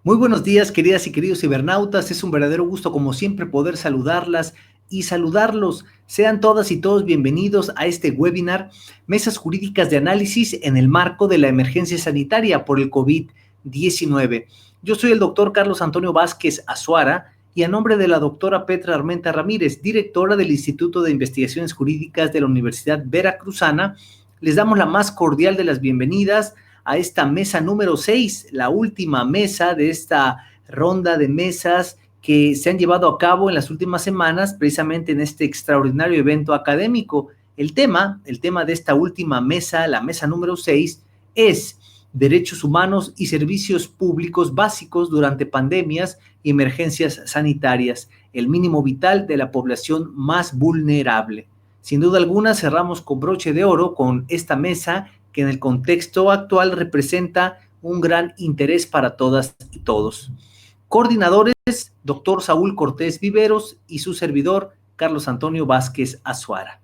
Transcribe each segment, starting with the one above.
Muy buenos días, queridas y queridos cibernautas. Es un verdadero gusto, como siempre, poder saludarlas y saludarlos. Sean todas y todos bienvenidos a este webinar, Mesas Jurídicas de Análisis en el marco de la emergencia sanitaria por el COVID-19. Yo soy el doctor Carlos Antonio Vázquez Azuara y a nombre de la doctora Petra Armenta Ramírez, directora del Instituto de Investigaciones Jurídicas de la Universidad Veracruzana, les damos la más cordial de las bienvenidas a esta mesa número 6, la última mesa de esta ronda de mesas que se han llevado a cabo en las últimas semanas, precisamente en este extraordinario evento académico. El tema de esta última mesa, la mesa número 6, es derechos humanos y servicios públicos básicos durante pandemias y emergencias sanitarias, el mínimo vital de la población más vulnerable. Sin duda alguna, cerramos con broche de oro con esta mesa que en el contexto actual representa un gran interés para todas y todos. Coordinadores, doctor Saúl Cortés Viveros y su servidor, Carlos Antonio Vázquez Azuara.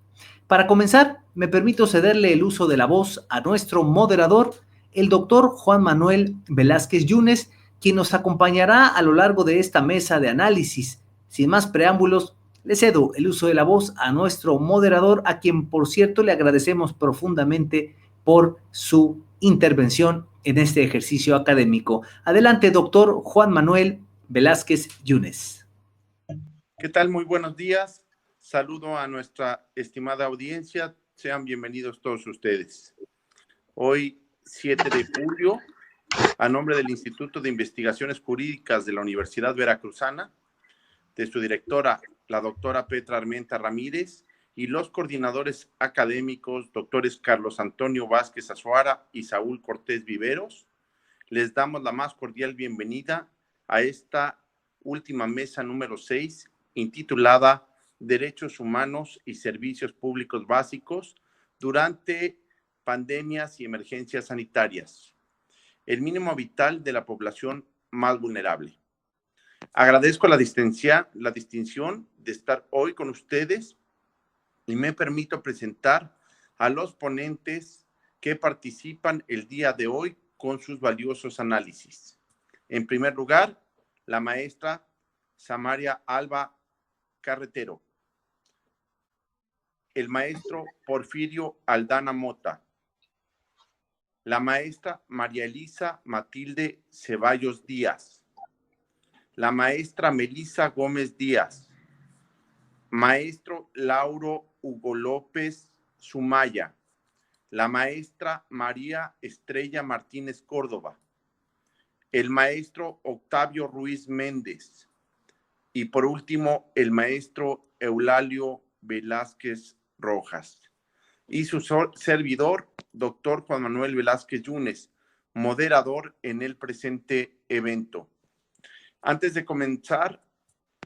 Para comenzar, me permito cederle el uso de la voz a nuestro moderador, el doctor Juan Manuel Velázquez Yunes, quien nos acompañará a lo largo de esta mesa de análisis. Sin más preámbulos, le cedo el uso de la voz a nuestro moderador, a quien, por cierto, le agradecemos profundamente por su intervención en este ejercicio académico. Adelante, doctor Juan Manuel Velázquez Yunes. ¿Qué tal? Muy buenos días. Saludo a nuestra estimada audiencia. Sean bienvenidos todos ustedes. Hoy, 7 de julio, a nombre del Instituto de Investigaciones Jurídicas de la Universidad Veracruzana, de su directora, la doctora Petra Armenta Ramírez, y los coordinadores académicos, doctores Carlos Antonio Vázquez Azuara y Saúl Cortés Viveros, les damos la más cordial bienvenida a esta última mesa número 6, intitulada Derechos Humanos y Servicios Públicos Básicos durante pandemias y emergencias sanitarias, el mínimo vital de la población más vulnerable. Agradezco la distinción de estar hoy con ustedes y me permito presentar a los ponentes que participan el día de hoy con sus valiosos análisis. En primer lugar, la maestra Samaria Alba Carretero, el maestro Porfirio Aldana Mota, la maestra María Elisa Matilde Ceballos Díaz, la maestra Melisa Gómez Díaz, maestro Lauro Hugo López Sumaya, la maestra María Estrella Martínez Córdoba, el maestro Octavio Ruiz Méndez y por último el maestro Eulalio Velázquez Rojas y su servidor, doctor Juan Manuel Velázquez Yunes, moderador en el presente evento. Antes de comenzar,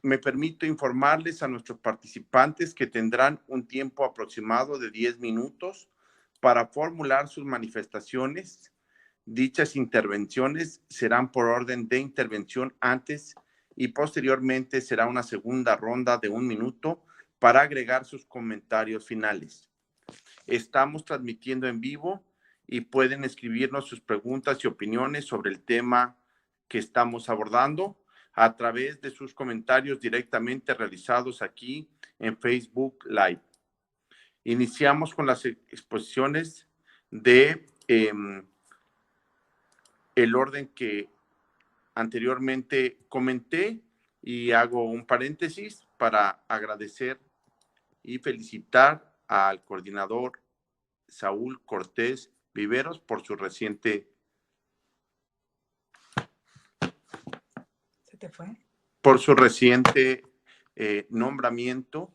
me permito informarles a nuestros participantes que tendrán un tiempo aproximado de 10 minutos para formular sus manifestaciones. Dichas intervenciones serán por orden de intervención antes y posteriormente será una segunda ronda de 1 minuto para agregar sus comentarios finales. Estamos transmitiendo en vivo y pueden escribirnos sus preguntas y opiniones sobre el tema que estamos abordando a través de sus comentarios directamente realizados aquí en Facebook Live. Iniciamos con las exposiciones de el orden que anteriormente comenté y hago un paréntesis para agradecer y felicitar al coordinador Saúl Cortés Viveros por su reciente nombramiento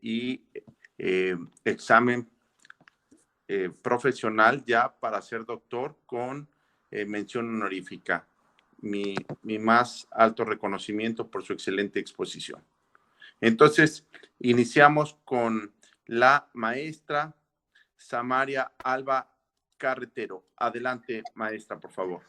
y examen profesional ya para ser doctor con mención honorífica. Mi más alto reconocimiento por su excelente exposición. Entonces, iniciamos con la maestra Samaria Alba Carretero. Adelante, maestra, por favor.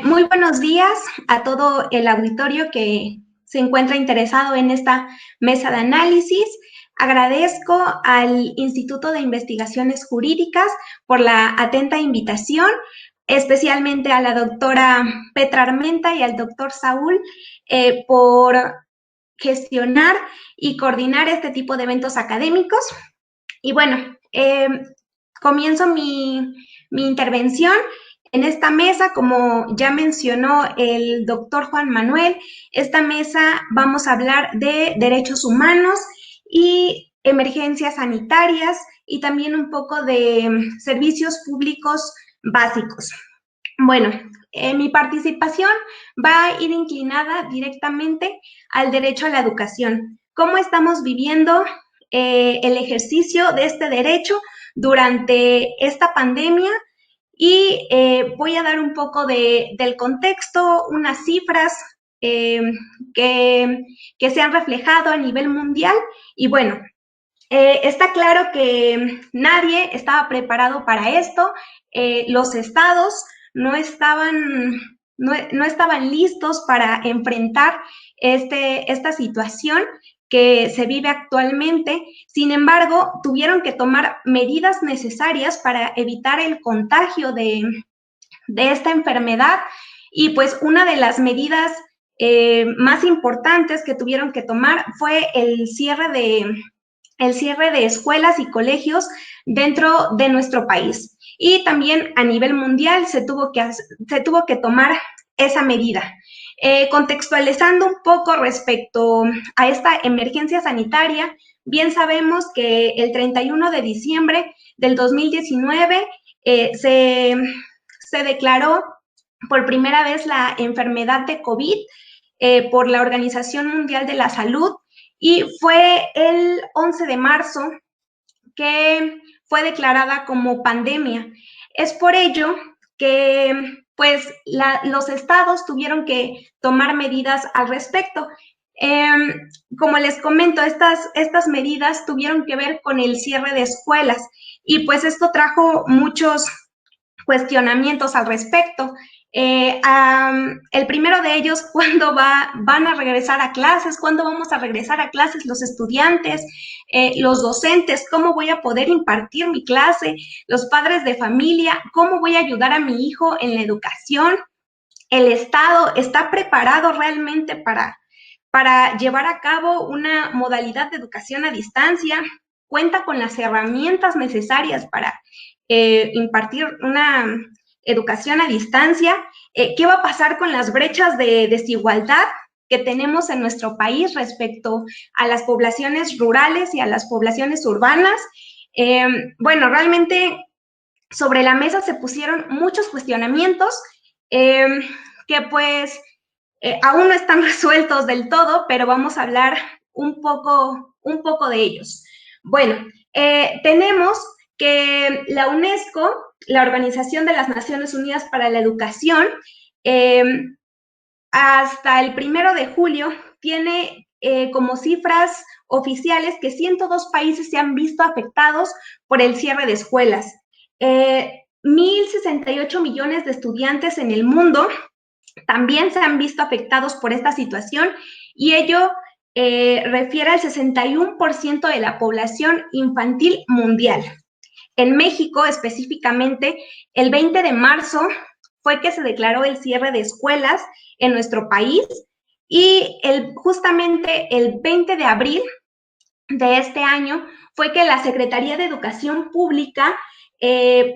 Muy buenos días a todo el auditorio que se encuentra interesado en esta mesa de análisis. Agradezco al Instituto de Investigaciones Jurídicas por la atenta invitación especialmente a la doctora Petra Armenta y al doctor Saúl por gestionar y coordinar este tipo de eventos académicos. Y bueno, comienzo mi intervención en esta mesa. Como ya mencionó el doctor Juan Manuel, esta mesa vamos a hablar de derechos humanos y emergencias sanitarias y también un poco de servicios públicos básicos. Bueno, mi participación va a ir inclinada directamente al derecho a la educación. ¿Cómo estamos viviendo el ejercicio de este derecho durante esta pandemia? Y voy a dar un poco del contexto, unas cifras que se han reflejado a nivel mundial. Y bueno, está claro que nadie estaba preparado para esto. Los estados no estaban listos para enfrentar esta situación que se vive actualmente. Sin embargo, tuvieron que tomar medidas necesarias para evitar el contagio de esta enfermedad. Y pues una de las medidas más importantes que tuvieron que tomar fue el cierre de escuelas y colegios dentro de nuestro país. Y también a nivel mundial se tuvo que tomar esa medida. Contextualizando un poco respecto a esta emergencia sanitaria, bien sabemos que el 31 de diciembre del 2019 se declaró por primera vez la enfermedad de COVID por la Organización Mundial de la Salud, y fue el 11 de marzo que fue declarada como pandemia. Es por ello que pues los estados tuvieron que tomar medidas al respecto. Como les comento, estas medidas tuvieron que ver con el cierre de escuelas, y pues esto trajo muchos cuestionamientos al respecto. El primero de ellos, ¿cuándo van a regresar a clases? ¿Cuándo vamos a regresar a clases los estudiantes, los docentes? ¿Cómo voy a poder impartir mi clase? Los padres de familia, ¿cómo voy a ayudar a mi hijo en la educación? ¿El Estado está preparado realmente para llevar a cabo una modalidad de educación a distancia? ¿Cuenta con las herramientas necesarias para impartir una educación a distancia? ¿Qué va a pasar con las brechas de desigualdad que tenemos en nuestro país respecto a las poblaciones rurales y a las poblaciones urbanas? Bueno, realmente sobre la mesa se pusieron muchos cuestionamientos que pues aún no están resueltos del todo, pero vamos a hablar un poco de ellos. Bueno, tenemos que la UNESCO, la Organización de las Naciones Unidas para la Educación, hasta el 1 de julio tiene como cifras oficiales que 102 países se han visto afectados por el cierre de escuelas. 1.068 millones de estudiantes en el mundo también se han visto afectados por esta situación, y ello refiere al 61% de la población infantil mundial. En México, específicamente, el 20 de marzo fue que se declaró el cierre de escuelas en nuestro país, y justamente el 20 de abril de este año fue que la Secretaría de Educación Pública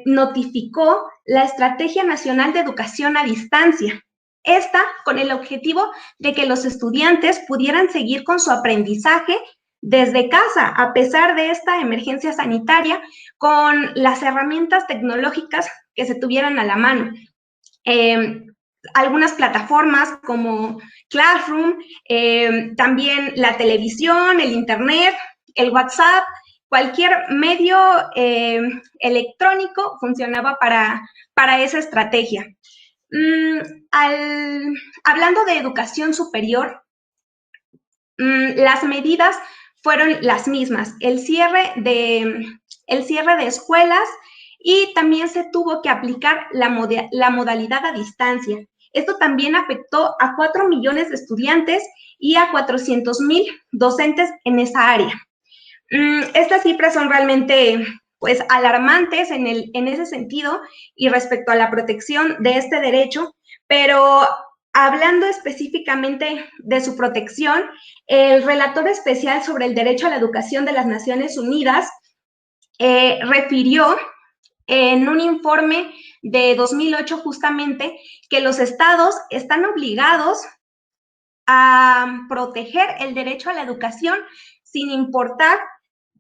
notificó la Estrategia Nacional de Educación a Distancia. Esta con el objetivo de que los estudiantes pudieran seguir con su aprendizaje desde casa, a pesar de esta emergencia sanitaria, con las herramientas tecnológicas que se tuvieran a la mano. Algunas plataformas como Classroom, también la televisión, el internet, el WhatsApp, cualquier medio electrónico funcionaba para esa estrategia. Hablando de educación superior, las medidas fueron las mismas, el cierre de escuelas, y también se tuvo que aplicar la modalidad a distancia. Esto también afectó a 4 millones de estudiantes y a 400,000 docentes en esa área. Estas cifras son realmente pues alarmantes en ese sentido y respecto a la protección de este derecho, pero hablando específicamente de su protección, el relator especial sobre el derecho a la educación de las Naciones Unidas refirió en un informe de 2008 justamente que los estados están obligados a proteger el derecho a la educación sin importar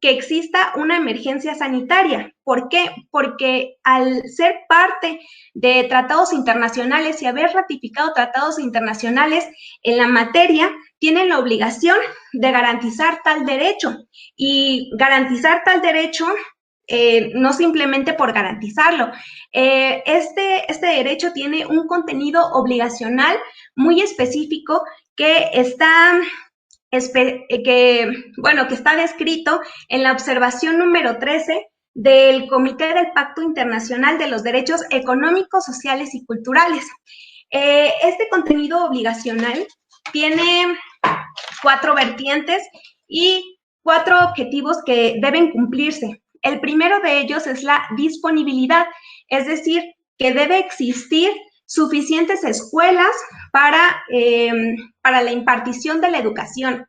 que exista una emergencia sanitaria. ¿Por qué? Porque al ser parte de tratados internacionales y haber ratificado tratados internacionales en la materia, tienen la obligación de garantizar tal derecho. Y garantizar tal derecho no simplemente por garantizarlo. Este derecho tiene un contenido obligacional muy específico que está descrito en la observación número 13 del Comité del Pacto Internacional de los Derechos Económicos, Sociales y Culturales. Este contenido obligacional tiene 4 vertientes y 4 objetivos que deben cumplirse. El primero de ellos es la disponibilidad, es decir, que debe existir suficientes escuelas para la impartición de la educación.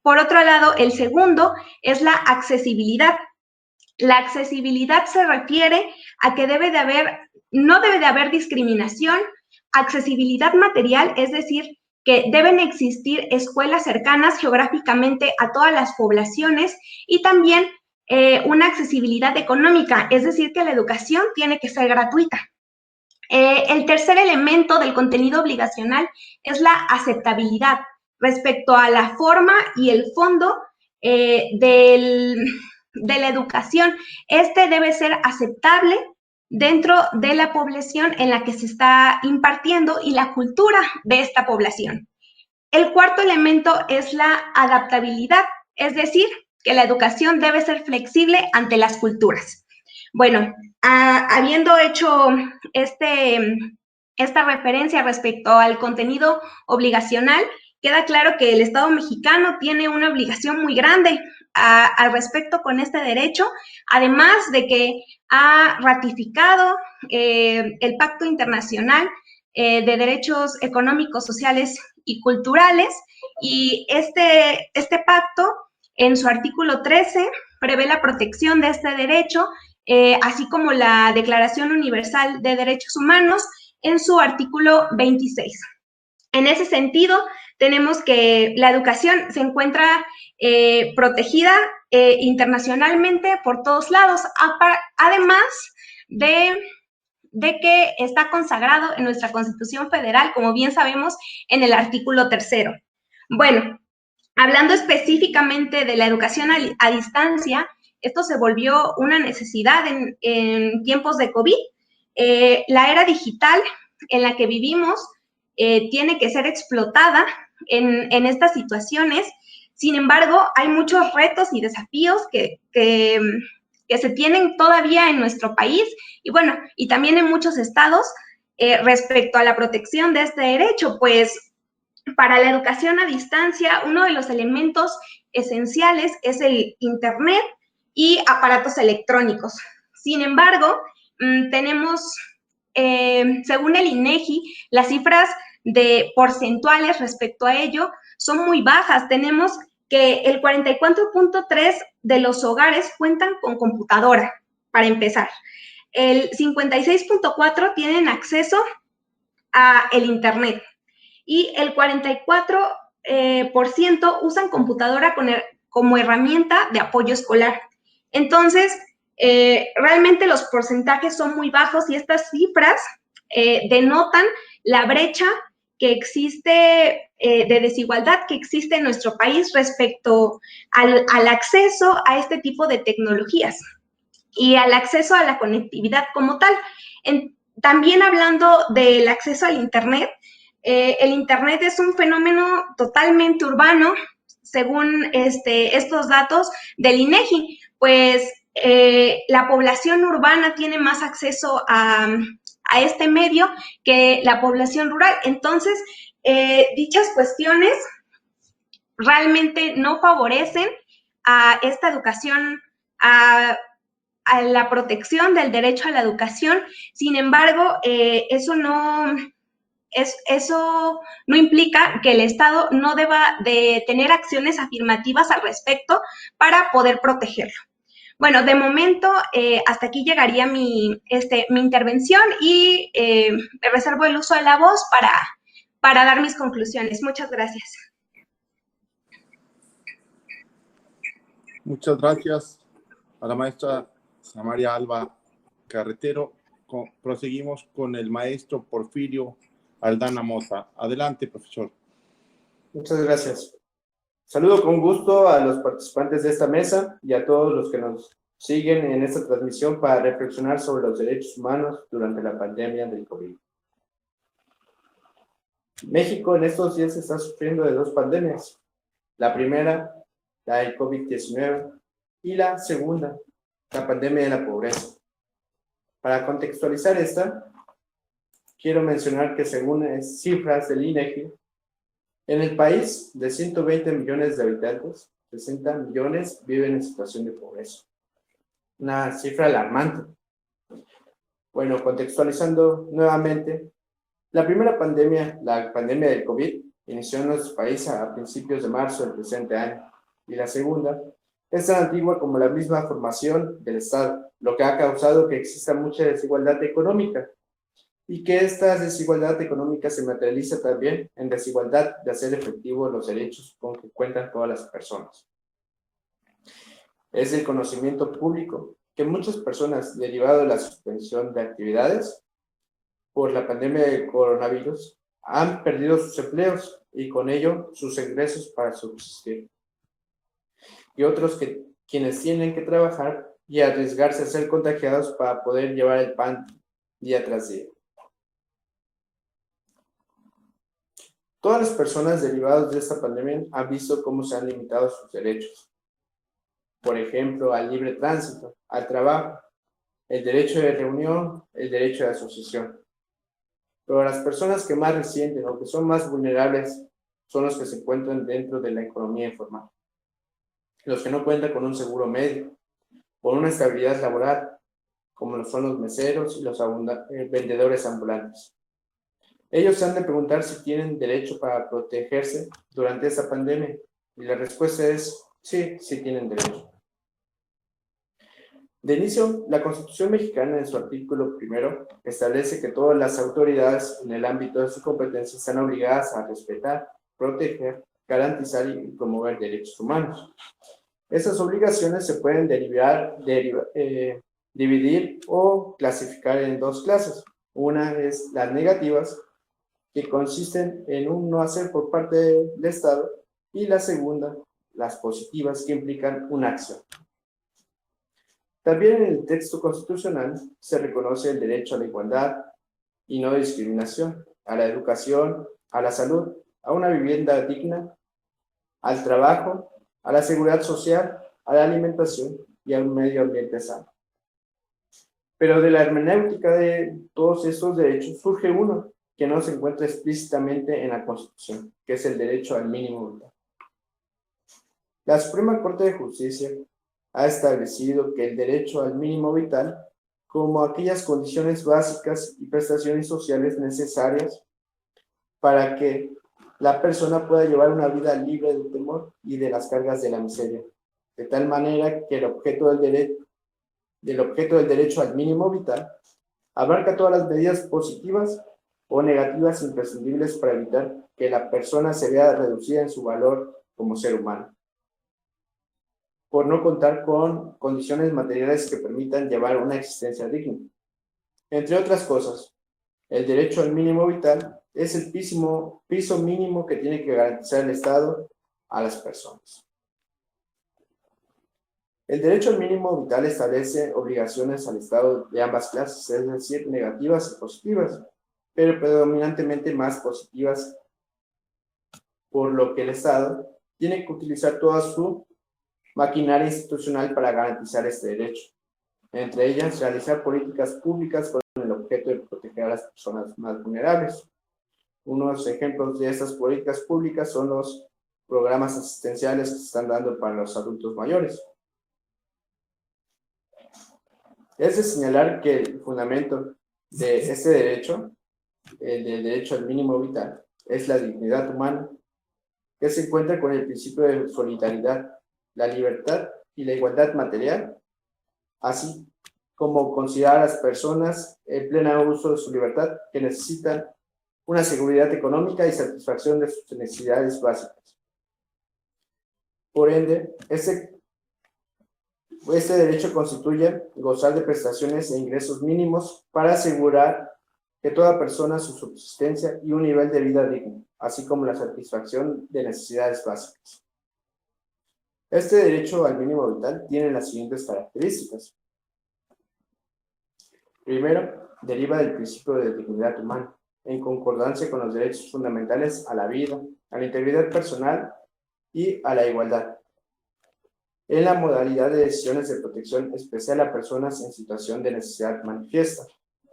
Por otro lado, el segundo es la accesibilidad. La accesibilidad se refiere a que no debe de haber discriminación, accesibilidad material, es decir, que deben existir escuelas cercanas geográficamente a todas las poblaciones y también una accesibilidad económica, es decir, que la educación tiene que ser gratuita. El tercer elemento del contenido obligacional es la aceptabilidad respecto a la forma y el fondo de la educación. Este debe ser aceptable dentro de la población en la que se está impartiendo y la cultura de esta población. El cuarto elemento es la adaptabilidad, es decir, que la educación debe ser flexible ante las culturas. Bueno, habiendo hecho esta referencia respecto al contenido obligacional, queda claro que el Estado mexicano tiene una obligación muy grande al respecto con este derecho, además de que ha ratificado el Pacto Internacional de Derechos Económicos, Sociales y Culturales, y este pacto, en su artículo 13, prevé la protección de este derecho, así como la Declaración Universal de Derechos Humanos en su artículo 26. En ese sentido, tenemos que la educación se encuentra protegida internacionalmente por todos lados, además de que está consagrado en nuestra Constitución Federal, como bien sabemos, en el artículo 3. Bueno, hablando específicamente de la educación a distancia, esto se volvió una necesidad en tiempos de COVID. La era digital en la que vivimos tiene que ser explotada en estas situaciones. Sin embargo, hay muchos retos y desafíos que se tienen todavía en nuestro país y bueno, y también en muchos estados respecto a la protección de este derecho, pues para la educación a distancia, uno de los elementos esenciales es el Internet y aparatos electrónicos. Sin embargo, tenemos, según el INEGI, las cifras de porcentuales respecto a ello son muy bajas. Tenemos que el 44.3% de los hogares cuentan con computadora, para empezar. El 56.4% tienen acceso a el Internet y el 44% usan computadora como herramienta de apoyo escolar. Entonces, realmente los porcentajes son muy bajos y estas cifras denotan la brecha que existe de desigualdad que existe en nuestro país respecto al acceso a este tipo de tecnologías y al acceso a la conectividad como tal. También hablando del acceso al Internet, el Internet es un fenómeno totalmente urbano, según estos datos del INEGI, pues la población urbana tiene más acceso a este medio que la población rural. Entonces, dichas cuestiones realmente no favorecen a esta educación a la protección del derecho a la educación. Sin embargo, eso no implica que el Estado no deba de tener acciones afirmativas al respecto para poder protegerlo. Bueno, de momento, hasta aquí llegaría mi intervención y reservo el uso de la voz para dar mis conclusiones. Muchas gracias. Muchas gracias a la maestra Samaria Alba Carretero. Proseguimos con el maestro Porfirio Aldana Mota. Adelante, profesor. Muchas gracias. Saludo con gusto a los participantes de esta mesa y a todos los que nos siguen en esta transmisión para reflexionar sobre los derechos humanos durante la pandemia del COVID. México en estos días está sufriendo de dos pandemias. La primera, la del COVID-19, y la segunda, la pandemia de la pobreza. Para contextualizar esta, quiero mencionar que según cifras del INEGI, en el país de 120 millones de habitantes, 60 millones viven en situación de pobreza. Una cifra alarmante. Bueno, contextualizando nuevamente, la primera pandemia, la pandemia del COVID, inició en nuestro país a principios de marzo del presente año, y la segunda es tan antigua como la misma formación del Estado, lo que ha causado que exista mucha desigualdad económica, y que esta desigualdad económica se materializa también en desigualdad de hacer efectivos los derechos con que cuentan todas las personas. Es el conocimiento público que muchas personas, derivado de la suspensión de actividades por la pandemia del coronavirus, han perdido sus empleos y con ello sus ingresos para subsistir. Y otros quienes tienen que trabajar y arriesgarse a ser contagiados para poder llevar el pan día tras día. Todas las personas derivadas de esta pandemia han visto cómo se han limitado sus derechos. Por ejemplo, al libre tránsito, al trabajo, el derecho de reunión, el derecho de asociación. Pero las personas que más resienten o que son más vulnerables son los que se encuentran dentro de la economía informal. Los que no cuentan con un seguro médico, con una estabilidad laboral, como lo son los meseros y los vendedores ambulantes. Ellos se han de preguntar si tienen derecho para protegerse durante esta pandemia, y la respuesta es sí, sí tienen derecho. De inicio, la Constitución mexicana en su artículo 1 establece que todas las autoridades en el ámbito de su competencia están obligadas a respetar, proteger, garantizar y promover derechos humanos. Esas obligaciones se pueden dividir o clasificar en dos clases. Una es las negativas, que consisten en un no hacer por parte del Estado, y la segunda, las positivas, que implican una acción. También en el texto constitucional se reconoce el derecho a la igualdad y no discriminación, a la educación, a la salud, a una vivienda digna, al trabajo, a la seguridad social, a la alimentación y a un medio ambiente sano. Pero de la hermenéutica de todos estos derechos surge uno que no se encuentra explícitamente en la Constitución, que es el derecho al mínimo vital. La Suprema Corte de Justicia ha establecido que el derecho al mínimo vital, como aquellas condiciones básicas y prestaciones sociales necesarias para que la persona pueda llevar una vida libre del temor y de las cargas de la miseria, de tal manera que el objeto del derecho al mínimo vital abarca todas las medidas positivas o negativas imprescindibles para evitar que la persona se vea reducida en su valor como ser humano, por no contar con condiciones materiales que permitan llevar una existencia digna. Entre otras cosas, el derecho al mínimo vital es el piso mínimo que tiene que garantizar el Estado a las personas. El derecho al mínimo vital establece obligaciones al Estado de ambas clases, es decir, negativas y positivas, pero predominantemente más positivas, por lo que el Estado tiene que utilizar toda su maquinaria institucional para garantizar este derecho. Entre ellas, realizar políticas públicas con el objeto de proteger a las personas más vulnerables. Unos ejemplos de estas políticas públicas son los programas asistenciales que se están dando para los adultos mayores. Es de señalar que el fundamento de este derecho, el del derecho al mínimo vital, es la dignidad humana, que se encuentra con el principio de solidaridad, la libertad y la igualdad material, así como considerar a las personas en pleno uso de su libertad que necesitan una seguridad económica y satisfacción de sus necesidades básicas. Por ende, este derecho constituye gozar de prestaciones e ingresos mínimos para asegurar que toda persona su subsistencia y un nivel de vida digno, así como la satisfacción de necesidades básicas. Este derecho al mínimo vital tiene las siguientes características. Primero, deriva del principio de dignidad humana, en concordancia con los derechos fundamentales a la vida, a la integridad personal y a la igualdad, en la modalidad de decisiones de protección especial a personas en situación de necesidad manifiesta,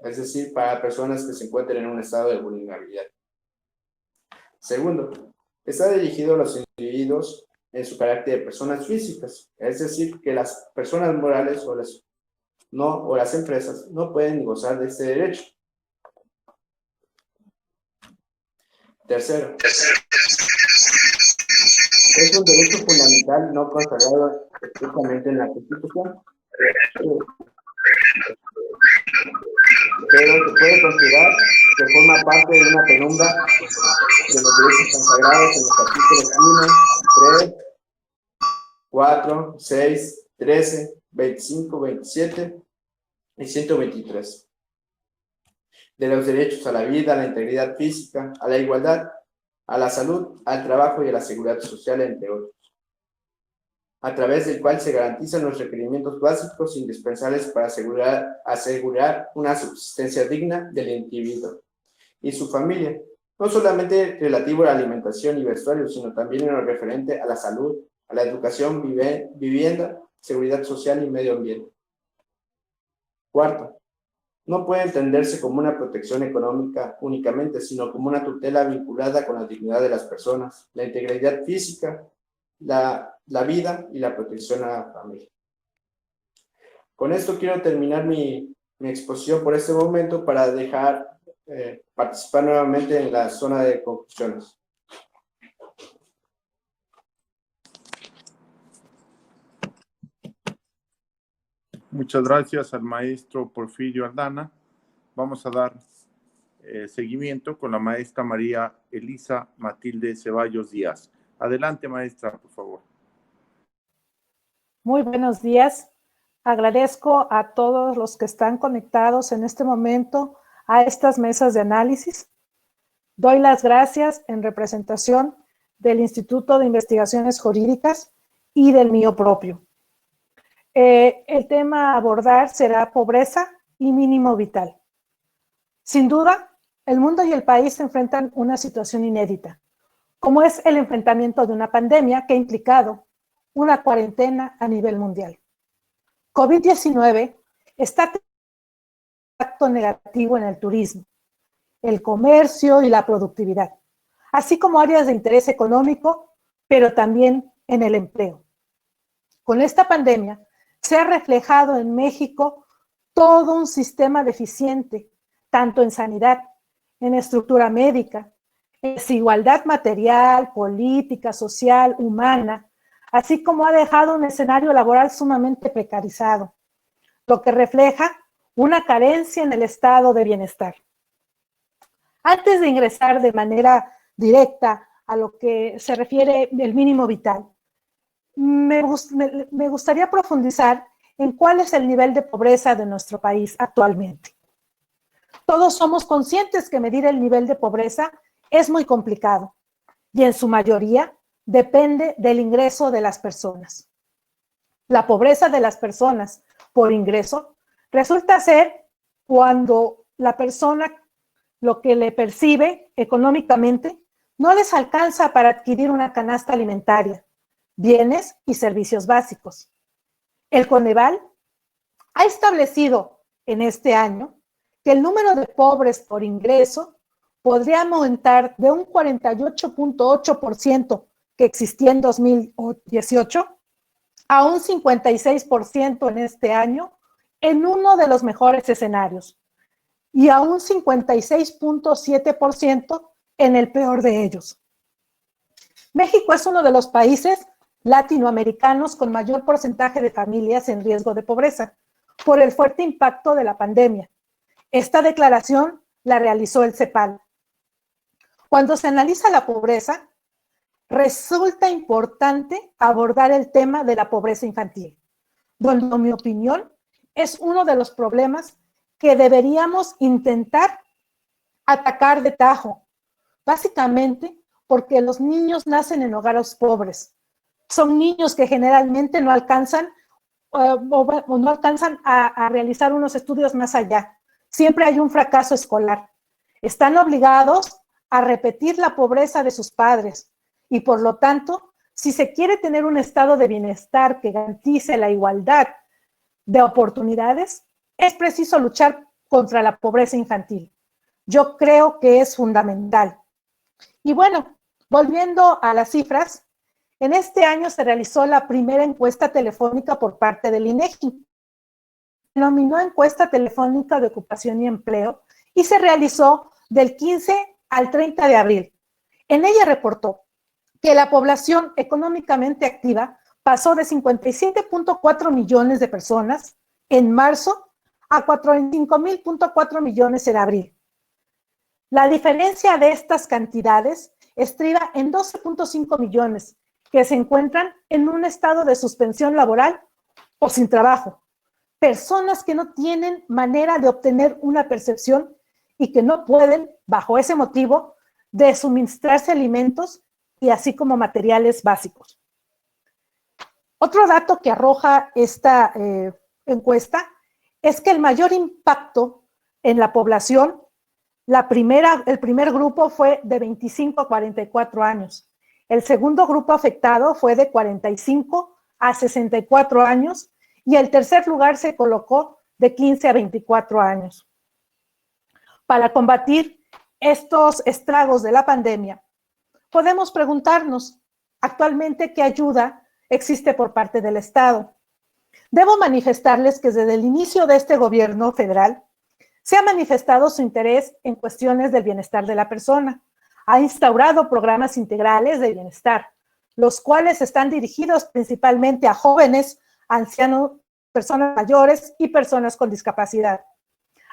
es decir, para personas que se encuentren en un estado de vulnerabilidad. Segundo, está dirigido a los individuos en su carácter de personas físicas, es decir, que las personas morales o las empresas no pueden gozar de este derecho. Tercero, es un derecho fundamental no consagrado estrictamente en la Constitución, pero se puede considerar que forma parte de una penumbra de los derechos consagrados en los artículos 1, 3, 4, 6, 13, 25, 27 y 123. De los derechos a la vida, a la integridad física, a la igualdad, a la salud, al trabajo y a la seguridad social, entre otros, a través del cual se garantizan los requerimientos básicos indispensables para asegurar una subsistencia digna del individuo y su familia, no solamente relativo a la alimentación y vestuario, sino también en lo referente a la salud, a la educación, vivienda, seguridad social y medio ambiente. Cuarto, no puede entenderse como una protección económica únicamente, sino como una tutela vinculada con la dignidad de las personas, la integridad física, la vida y la protección a la familia. Con esto quiero terminar mi exposición por este momento para dejar participar nuevamente en la zona de conclusiones. Muchas gracias al maestro Porfirio Aldana. Vamos a dar seguimiento con la maestra María Elisa Matilde Ceballos Díaz. Adelante, maestra, por favor. Muy buenos días. Agradezco a todos los que están conectados en este momento a estas mesas de análisis. Doy las gracias en representación del Instituto de Investigaciones Jurídicas y del mío propio. El tema a abordar será pobreza y mínimo vital. Sin duda, el mundo y el país se enfrentan una situación inédita, como es el enfrentamiento de una pandemia que ha implicado una cuarentena a nivel mundial. COVID-19 está teniendo un impacto negativo en el turismo, el comercio y la productividad, así como áreas de interés económico, pero también en el empleo. Con esta pandemia se ha reflejado en México todo un sistema deficiente, tanto en sanidad, en estructura médica, en desigualdad material, política, social, humana, así como ha dejado un escenario laboral sumamente precarizado, lo que refleja una carencia en el estado de bienestar. Antes de ingresar de manera directa a lo que se refiere el mínimo vital, me gustaría profundizar en cuál es el nivel de pobreza de nuestro país actualmente. Todos somos conscientes que medir el nivel de pobreza es muy complicado y en su mayoría depende del ingreso de las personas. La pobreza de las personas por ingreso resulta ser cuando la persona lo que le percibe económicamente no les alcanza para adquirir una canasta alimentaria, bienes y servicios básicos. El Coneval ha establecido en este año que el número de pobres por ingreso podría aumentar de un 48.8% que existía en 2018 a un 56% en este año en uno de los mejores escenarios y a un 56.7% en el peor de ellos. México es uno de los países latinoamericanos con mayor porcentaje de familias en riesgo de pobreza por el fuerte impacto de la pandemia. Esta declaración la realizó el CEPAL. Cuando se analiza la pobreza, resulta importante abordar el tema de la pobreza infantil, donde, en mi opinión, es uno de los problemas que deberíamos intentar atacar de tajo, básicamente porque los niños nacen en hogares pobres. Son niños que generalmente no alcanzan a realizar unos estudios más allá. Siempre hay un fracaso escolar. Están obligados a repetir la pobreza de sus padres y, por lo tanto, si se quiere tener un estado de bienestar que garantice la igualdad de oportunidades, es preciso luchar contra la pobreza infantil. Yo creo que es fundamental. Y bueno, volviendo a las cifras, en este año se realizó la primera encuesta telefónica por parte del INEGI. Se denominó Encuesta Telefónica de Ocupación y Empleo y se realizó del 15 al 30 de abril. En ella reportó que la población económicamente activa pasó de 57.4 millones de personas en marzo a 45.4 millones en abril. La diferencia de estas cantidades estriba en 12.5 millones que se encuentran en un estado de suspensión laboral o sin trabajo. Personas que no tienen manera de obtener una percepción y que no pueden, bajo ese motivo, de suministrarse alimentos y así como materiales básicos. Otro dato que arroja esta encuesta es que el mayor impacto en la población, el primer grupo fue de 25 a 44 años. El segundo grupo afectado fue de 45 a 64 años y el tercer lugar se colocó de 15 a 24 años. Para combatir estos estragos de la pandemia, podemos preguntarnos actualmente qué ayuda existe por parte del Estado. Debo manifestarles que desde el inicio de este gobierno federal se ha manifestado su interés en cuestiones del bienestar de la persona. Ha instaurado programas integrales de bienestar, los cuales están dirigidos principalmente a jóvenes, ancianos, personas mayores y personas con discapacidad.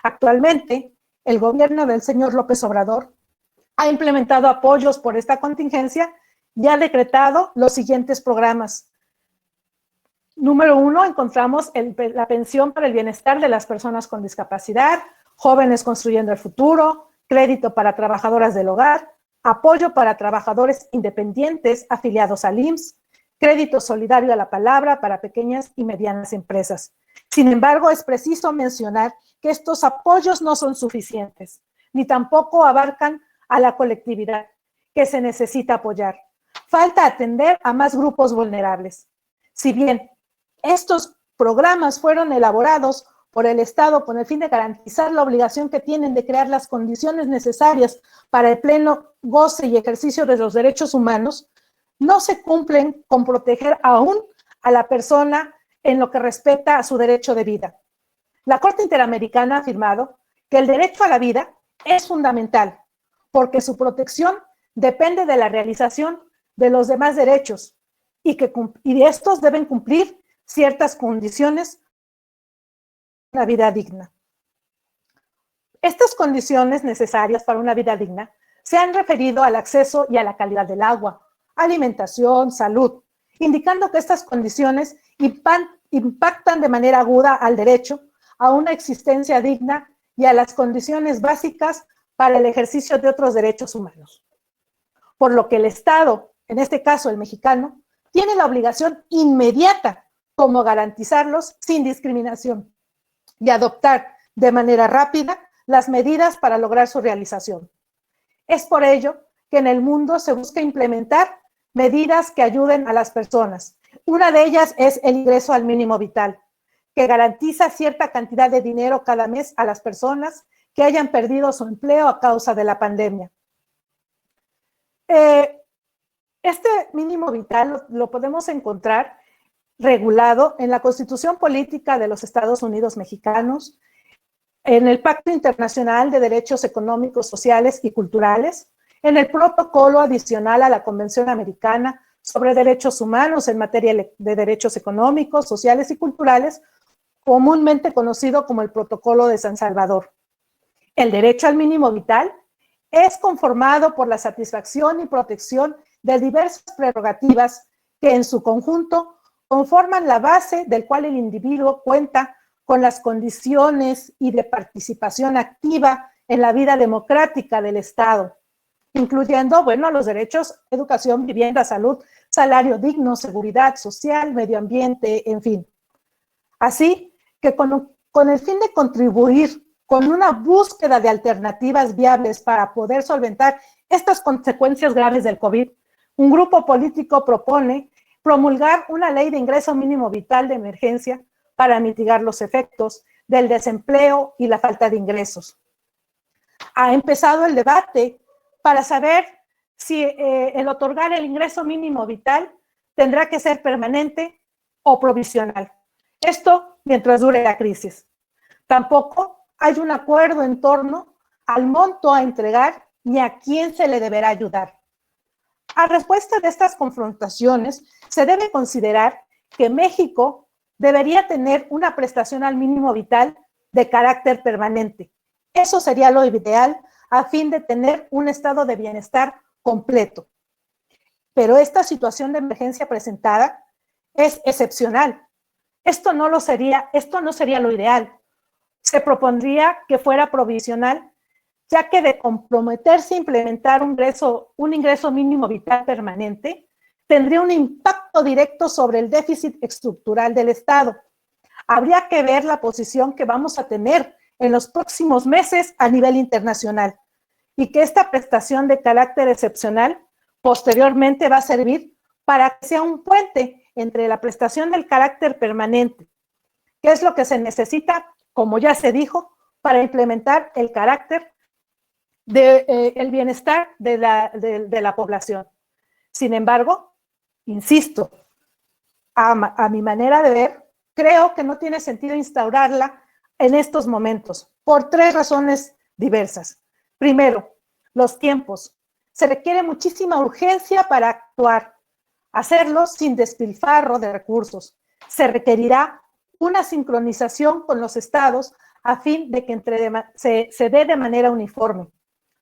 Actualmente, el gobierno del señor López Obrador ha implementado apoyos por esta contingencia y ha decretado los siguientes programas. Número 1, encontramos la pensión para el bienestar de las personas con discapacidad, jóvenes construyendo el futuro, crédito para trabajadoras del hogar, apoyo para trabajadores independientes afiliados al IMSS, crédito solidario a la palabra para pequeñas y medianas empresas. Sin embargo, es preciso mencionar que estos apoyos no son suficientes, ni tampoco abarcan a la colectividad que se necesita apoyar. Falta atender a más grupos vulnerables. Si bien estos programas fueron elaborados por el Estado con el fin de garantizar la obligación que tienen de crear las condiciones necesarias para el pleno goce y ejercicio de los derechos humanos, no se cumplen con proteger aún a la persona en lo que respecta a su derecho de vida. La Corte Interamericana ha afirmado que el derecho a la vida es fundamental porque su protección depende de la realización de los demás derechos y estos deben cumplir ciertas condiciones para una vida digna. Estas condiciones necesarias para una vida digna se han referido al acceso y a la calidad del agua, alimentación, salud, indicando que estas condiciones impactan de manera aguda al derecho a una existencia digna y a las condiciones básicas para el ejercicio de otros derechos humanos. Por lo que el Estado, en este caso el mexicano, tiene la obligación inmediata como garantizarlos sin discriminación y adoptar de manera rápida las medidas para lograr su realización. Es por ello que en el mundo se busca implementar medidas que ayuden a las personas. Una de ellas es el ingreso al mínimo vital, que garantiza cierta cantidad de dinero cada mes a las personas que hayan perdido su empleo a causa de la pandemia. Este mínimo vital lo podemos encontrar regulado en la Constitución Política de los Estados Unidos Mexicanos, en el Pacto Internacional de Derechos Económicos, Sociales y Culturales, en el Protocolo Adicional a la Convención Americana sobre Derechos Humanos en materia de derechos económicos, sociales y culturales, comúnmente conocido como el Protocolo de San Salvador. El derecho al mínimo vital es conformado por la satisfacción y protección de diversas prerrogativas que en su conjunto conforman la base del cual el individuo cuenta con las condiciones y de participación activa en la vida democrática del Estado, incluyendo, bueno, los derechos, educación, vivienda, salud, salario digno, seguridad social, medio ambiente, en fin. Así que con el fin de contribuir con una búsqueda de alternativas viables para poder solventar estas consecuencias graves del COVID, un grupo político propone promulgar una ley de ingreso mínimo vital de emergencia para mitigar los efectos del desempleo y la falta de ingresos. Ha empezado el debate para saber si el otorgar el ingreso mínimo vital tendrá que ser permanente o provisional. Esto mientras dure la crisis. Tampoco hay un acuerdo en torno al monto a entregar ni a quién se le deberá ayudar. A respuesta de estas confrontaciones, se debe considerar que México debería tener una prestación al mínimo vital de carácter permanente. Eso sería lo ideal a fin de tener un estado de bienestar completo. Pero esta situación de emergencia presentada es excepcional. Esto no sería lo ideal. Se propondría que fuera provisional, ya que de comprometerse a implementar un ingreso mínimo vital permanente, tendría un impacto directo sobre el déficit estructural del Estado. Habría que ver la posición que vamos a tener en los próximos meses a nivel internacional y que esta prestación de carácter excepcional posteriormente va a servir para que sea un puente entre la prestación del carácter permanente, que es lo que se necesita, como ya se dijo, para implementar el carácter del bienestar de la población. Sin embargo, insisto, a mi manera de ver, creo que no tiene sentido instaurarla en estos momentos, por 3 razones diversas. Primero, los tiempos. Se requiere muchísima urgencia para actuar, hacerlo sin despilfarro de recursos. Se requerirá una sincronización con los estados a fin de que se dé de manera uniforme.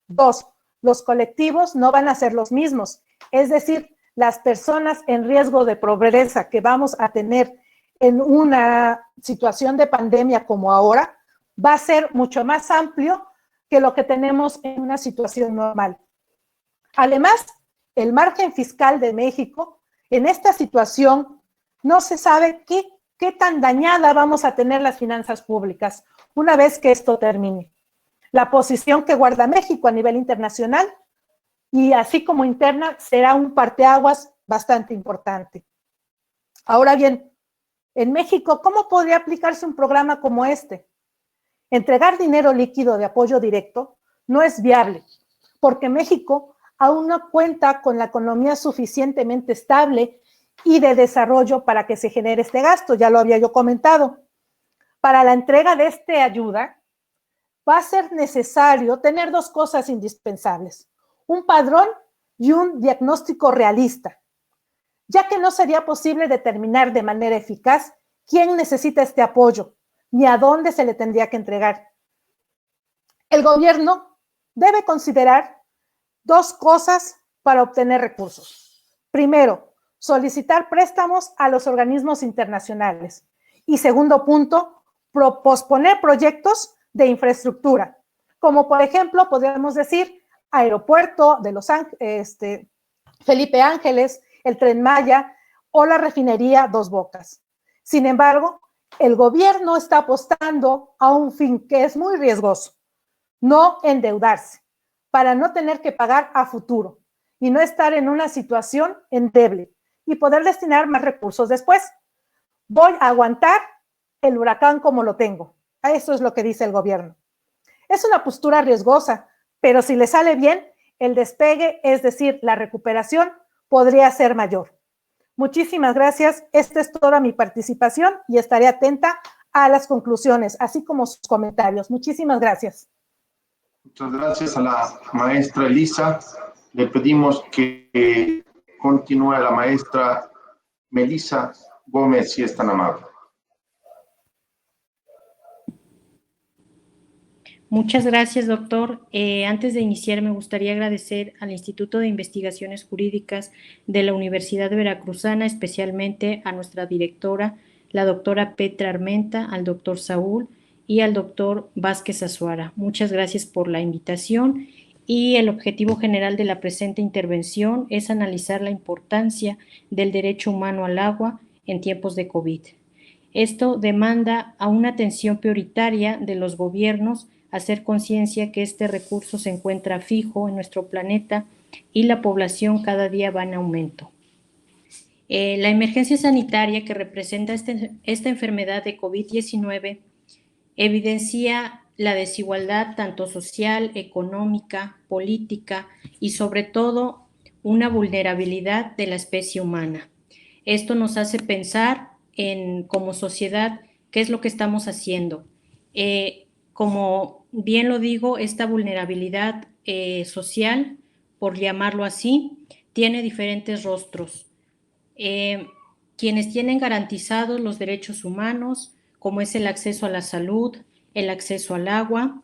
2, los colectivos no van a ser los mismos, es decir, las personas en riesgo de pobreza que vamos a tener en una situación de pandemia como ahora, va a ser mucho más amplio que lo que tenemos en una situación normal. Además, el margen fiscal de México en esta situación no se sabe qué tan dañada vamos a tener las finanzas públicas una vez que esto termine. La posición que guarda México a nivel internacional y así como interna será un parteaguas bastante importante. Ahora bien, en México, ¿cómo podría aplicarse un programa como este? Entregar dinero líquido de apoyo directo no es viable, porque México aún no cuenta con la economía suficientemente estable y de desarrollo para que se genere este gasto, ya lo había yo comentado. Para la entrega de esta ayuda, va a ser necesario tener 2 cosas indispensables, un padrón y un diagnóstico realista, ya que no sería posible determinar de manera eficaz quién necesita este apoyo ni a dónde se le tendría que entregar. El gobierno debe considerar 2 cosas para obtener recursos. Primero, solicitar préstamos a los organismos internacionales. Y segundo punto, posponer proyectos de infraestructura, como por ejemplo, podríamos decir, aeropuerto de Los Ángeles, Felipe Ángeles, el Tren Maya o la refinería Dos Bocas. Sin embargo, el gobierno está apostando a un fin que es muy riesgoso, no endeudarse, para no tener que pagar a futuro y no estar en una situación endeble y poder destinar más recursos después. Voy a aguantar el huracán como lo tengo. Eso es lo que dice el gobierno. Es una postura riesgosa, pero si le sale bien, el despegue, es decir, la recuperación, podría ser mayor. Muchísimas gracias. Esta es toda mi participación y estaré atenta a las conclusiones, así como sus comentarios. Muchísimas gracias. Muchas gracias a la maestra Elisa. Le pedimos que continúe la maestra Melisa Gómez, si es tan amable. Muchas gracias, doctor. Antes de iniciar, me gustaría agradecer al Instituto de Investigaciones Jurídicas de la Universidad Veracruzana, especialmente a nuestra directora, la doctora Petra Armenta, al doctor Saúl y al doctor Vázquez Azuara. Muchas gracias por la invitación y el objetivo general de la presente intervención es analizar la importancia del derecho humano al agua en tiempos de COVID. Esto demanda a una atención prioritaria de los gobiernos, hacer conciencia que este recurso se encuentra fijo en nuestro planeta y la población cada día va en aumento. La emergencia sanitaria que representa esta enfermedad de COVID-19 evidencia la desigualdad tanto social, económica, política y sobre todo una vulnerabilidad de la especie humana. Esto nos hace pensar como sociedad qué es lo que estamos haciendo. Como bien lo digo, esta vulnerabilidad social, por llamarlo así, tiene diferentes rostros. Quienes tienen garantizados los derechos humanos, como es el acceso a la salud, el acceso al agua,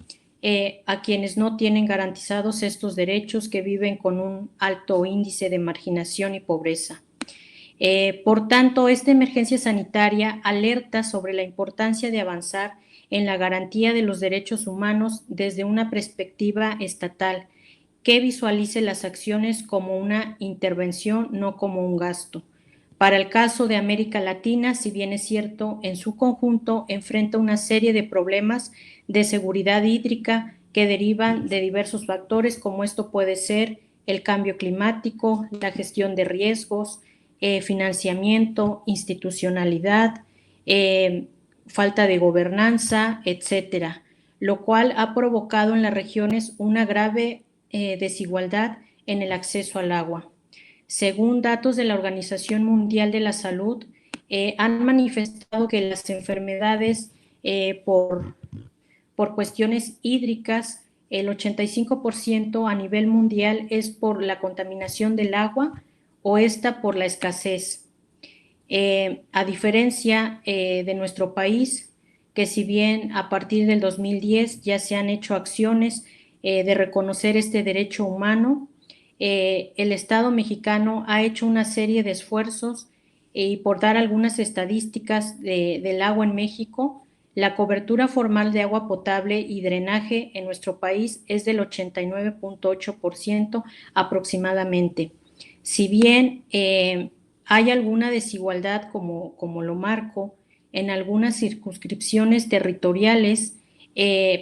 a quienes no tienen garantizados estos derechos, que viven con un alto índice de marginación y pobreza. Por tanto, esta emergencia sanitaria alerta sobre la importancia de avanzar en la garantía de los derechos humanos desde una perspectiva estatal, que visualice las acciones como una intervención, no como un gasto. Para el caso de América Latina, si bien es cierto, en su conjunto enfrenta una serie de problemas de seguridad hídrica que derivan de diversos factores, como esto puede ser el cambio climático, la gestión de riesgos, financiamiento, institucionalidad, falta de gobernanza, etcétera, lo cual ha provocado en las regiones una grave desigualdad en el acceso al agua. Según datos de la Organización Mundial de la Salud, han manifestado que las enfermedades por cuestiones hídricas, el 85% a nivel mundial es por la contaminación del agua o esta por la escasez. A diferencia de nuestro país, que si bien a partir del 2010 ya se han hecho acciones de reconocer este derecho humano, el Estado mexicano ha hecho una serie de esfuerzos y por dar algunas estadísticas del agua en México, la cobertura formal de agua potable y drenaje en nuestro país es del 89.8% aproximadamente. Si bien hay alguna desigualdad, como lo marco, en algunas circunscripciones territoriales,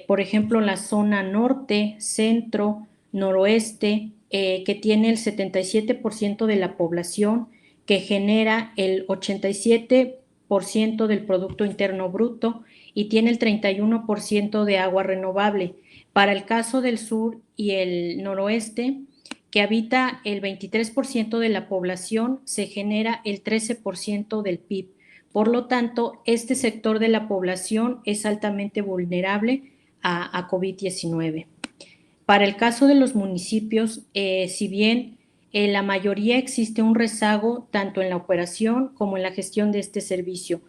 por ejemplo, la zona norte, centro, noroeste, que tiene el 77% de la población, que genera el 87% del Producto Interno Bruto y tiene el 31% de agua renovable. Para el caso del sur y el noroeste, que habita el 23% de la población, se genera el 13% del PIB. Por lo tanto, este sector de la población es altamente vulnerable a COVID-19. Para el caso de los municipios, si bien en la mayoría existe un rezago tanto en la operación como en la gestión de este servicio.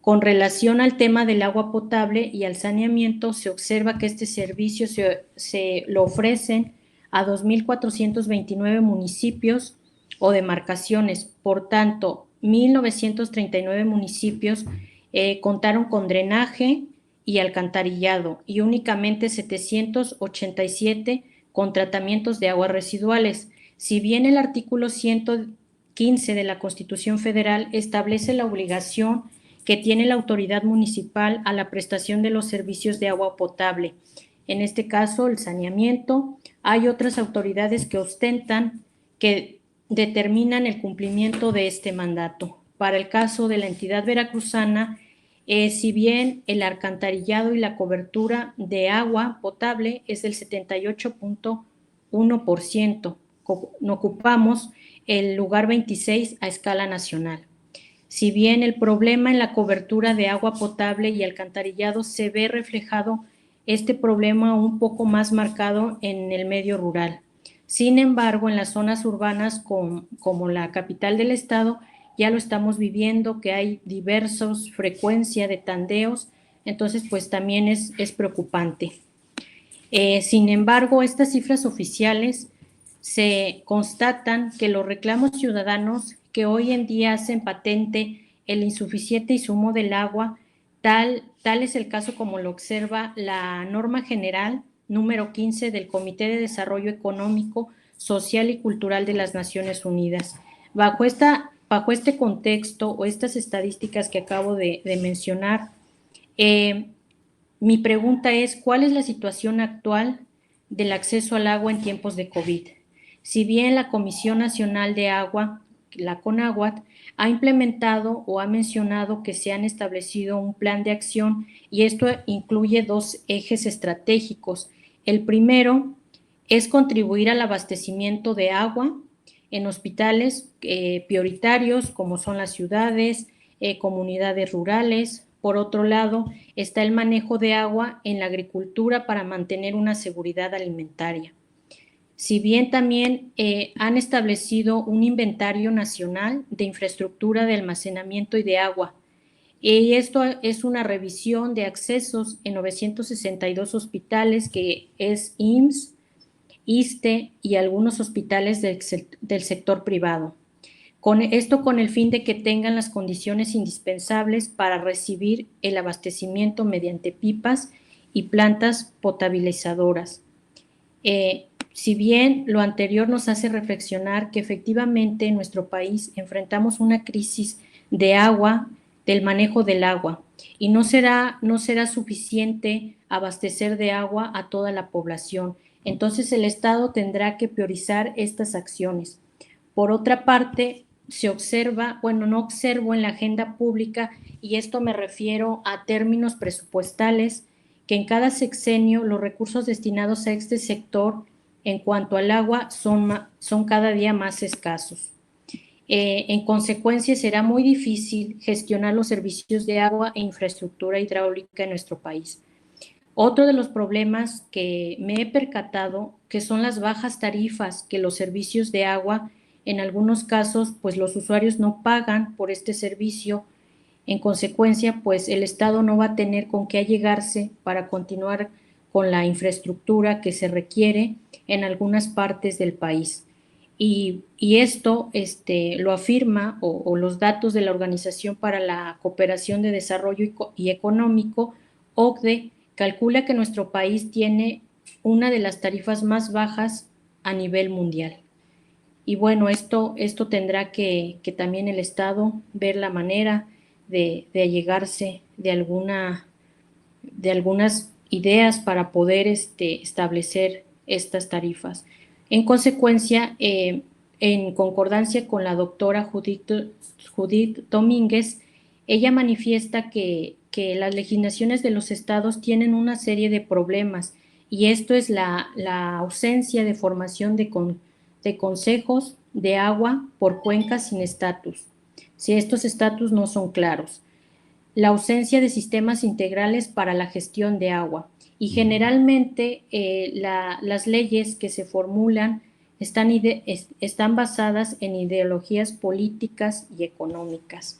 Con relación al tema del agua potable y al saneamiento, se observa que este servicio se lo ofrecen a 2.429 municipios o demarcaciones. Por tanto, 1.939 municipios contaron con drenaje y alcantarillado y únicamente 787 con tratamientos de aguas residuales. Si bien el artículo 115 de la Constitución Federal establece la obligación que tiene la autoridad municipal a la prestación de los servicios de agua potable, en este caso el saneamiento, hay otras autoridades que ostentan, que determinan el cumplimiento de este mandato. Para el caso de la entidad veracruzana, si bien el alcantarillado y la cobertura de agua potable es del 78.1%, ocupamos el lugar 26 a escala nacional. Si bien el problema en la cobertura de agua potable y alcantarillado se ve reflejado este problema un poco más marcado en el medio rural. Sin embargo, en las zonas urbanas como la capital del estado, ya lo estamos viviendo, que hay diversas frecuencias de tandeos, entonces pues también es preocupante. Sin embargo, estas cifras oficiales se constatan que los reclamos ciudadanos que hoy en día hacen patente el insuficiente insumo del agua, tal es el caso como lo observa la norma general número 15 del Comité de Desarrollo Económico, Social y Cultural de las Naciones Unidas. Bajo este contexto o estas estadísticas que acabo de mencionar, mi pregunta es, ¿cuál es la situación actual del acceso al agua en tiempos de COVID? Si bien la Comisión Nacional de Agua, la CONAGUA, ha implementado o ha mencionado que se han establecido un plan de acción y esto incluye 2 ejes estratégicos. El primero es contribuir al abastecimiento de agua en hospitales prioritarios como son las ciudades, comunidades rurales. Por otro lado, está el manejo de agua en la agricultura para mantener una seguridad alimentaria. Si bien también han establecido un inventario nacional de infraestructura de almacenamiento y de agua, y esto es una revisión de accesos en 962 hospitales que es IMSS, ISSSTE y algunos hospitales del sector privado. Con el fin de que tengan las condiciones indispensables para recibir el abastecimiento mediante pipas y plantas potabilizadoras. Si bien lo anterior nos hace reflexionar que efectivamente en nuestro país enfrentamos una crisis de agua, del manejo del agua, y no será suficiente abastecer de agua a toda la población. Entonces el Estado tendrá que priorizar estas acciones. Por otra parte, no observo en la agenda pública, y esto me refiero a términos presupuestales, que en cada sexenio los recursos destinados a este sector en cuanto al agua son cada día más escasos. En consecuencia, será muy difícil gestionar los servicios de agua e infraestructura hidráulica en nuestro país. Otro de los problemas que me he percatado que son las bajas tarifas que los servicios de agua, en algunos casos, pues los usuarios no pagan por este servicio. En consecuencia, pues el Estado no va a tener con qué allegarse para continuar con la infraestructura que se requiere en algunas partes del país. Y esto lo afirma o los datos de la Organización para la Cooperación de Desarrollo y Económico, OCDE, calcula que nuestro país tiene una de las tarifas más bajas a nivel mundial. Y bueno, esto tendrá que también el Estado ver la manera de allegarse de algunas ideas para poder establecer estas tarifas. En consecuencia, en concordancia con la doctora Judith Domínguez, ella manifiesta que las legislaciones de los estados tienen una serie de problemas, y esto es la ausencia de formación de consejos de agua por cuencas sin estatus, si estos estatus no son claros, la ausencia de sistemas integrales para la gestión de agua, y generalmente las leyes que se formulan están basadas en ideologías políticas y económicas.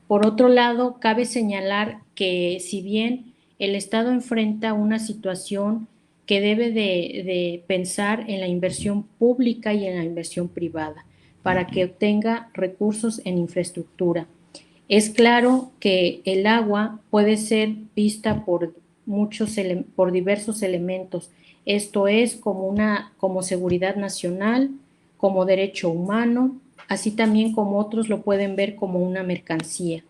Por otro lado, cabe señalar que si bien el Estado enfrenta una situación que debe de pensar en la inversión pública y en la inversión privada para que obtenga recursos en infraestructura. Es claro que el agua puede ser vista por diversos elementos. Esto es como seguridad nacional, como derecho humano, así también como otros lo pueden ver como una mercancía.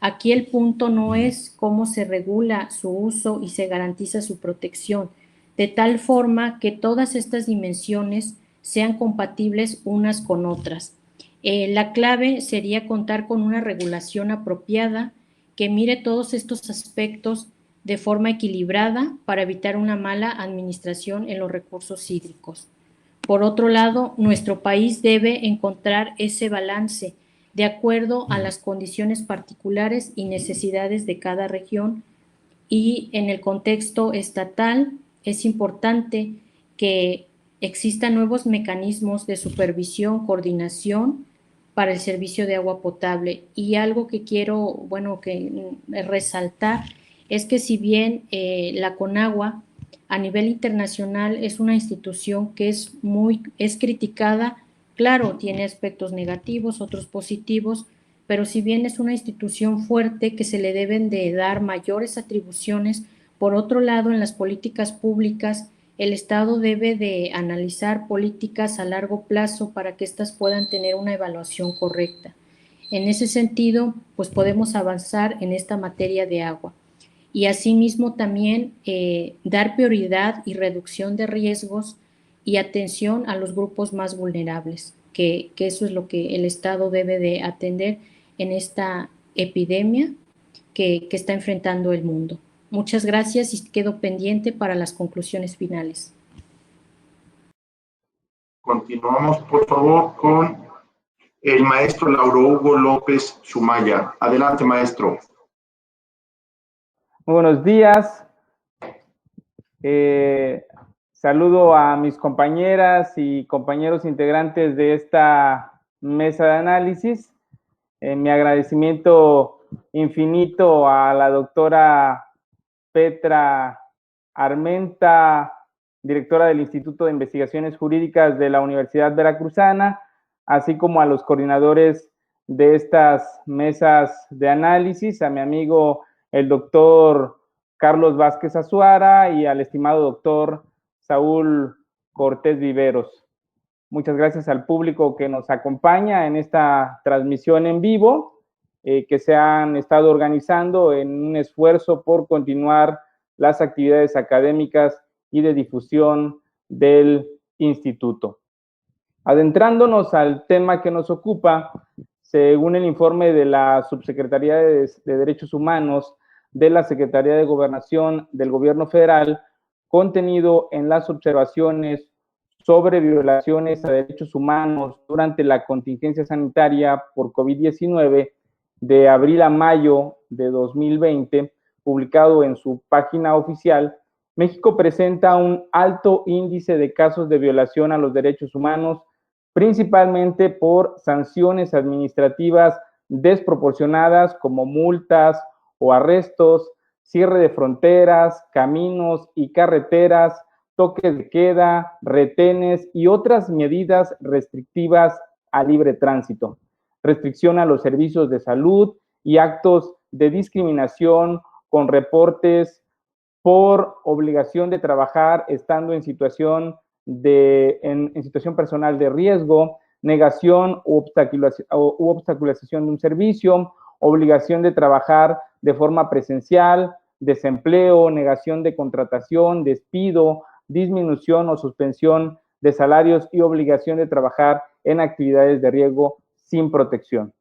Aquí el punto no es cómo se regula su uso y se garantiza su protección, de tal forma que todas estas dimensiones sean compatibles unas con otras. La clave sería contar con una regulación apropiada que mire todos estos aspectos de forma equilibrada para evitar una mala administración en los recursos hídricos. Por otro lado, nuestro país debe encontrar ese balance de acuerdo a las condiciones particulares y necesidades de cada región, y en el contexto estatal es importante que existan nuevos mecanismos de supervisión, coordinación para el servicio de agua potable. Y algo que quiero, resaltar es que si bien la CONAGUA a nivel internacional es una institución que es criticada, claro, tiene aspectos negativos, otros positivos, pero si bien es una institución fuerte que se le deben de dar mayores atribuciones, por otro lado, en las políticas públicas, el Estado debe de analizar políticas a largo plazo para que éstas puedan tener una evaluación correcta. En ese sentido, pues podemos avanzar en esta materia de agua. Y asimismo también dar prioridad y reducción de riesgos y atención a los grupos más vulnerables, que eso es lo que el Estado debe de atender en esta epidemia que está enfrentando el mundo. Muchas gracias y quedo pendiente para las conclusiones finales. Continuamos, por favor, con el maestro Lauro Hugo López Sumaya. Adelante, maestro. Muy buenos días. Saludo a mis compañeras y compañeros integrantes de esta mesa de análisis. Mi agradecimiento infinito a la doctora Petra Armenta, directora del Instituto de Investigaciones Jurídicas de la Universidad Veracruzana, así como a los coordinadores de estas mesas de análisis, a mi amigo el doctor Carlos Vázquez Azuara y al estimado doctor Saúl Cortés Viveros. Muchas gracias al público que nos acompaña en esta transmisión en vivo, que se han estado organizando en un esfuerzo por continuar las actividades académicas y de difusión del instituto. Adentrándonos al tema que nos ocupa, según el informe de la Subsecretaría de Derechos Humanos de la Secretaría de Gobernación del Gobierno Federal, contenido en las observaciones sobre violaciones a derechos humanos durante la contingencia sanitaria por COVID-19 de abril a mayo de 2020, publicado en su página oficial, México presenta un alto índice de casos de violación a los derechos humanos, principalmente por sanciones administrativas desproporcionadas como multas o arrestos, cierre de fronteras, caminos y carreteras, toques de queda, retenes y otras medidas restrictivas a libre tránsito, restricción a los servicios de salud y actos de discriminación con reportes por obligación de trabajar estando en situación personal de riesgo, negación u obstaculización de un servicio, obligación de trabajar de forma presencial, desempleo, negación de contratación, despido, disminución o suspensión de salarios y obligación de trabajar en actividades de riesgo sin protección.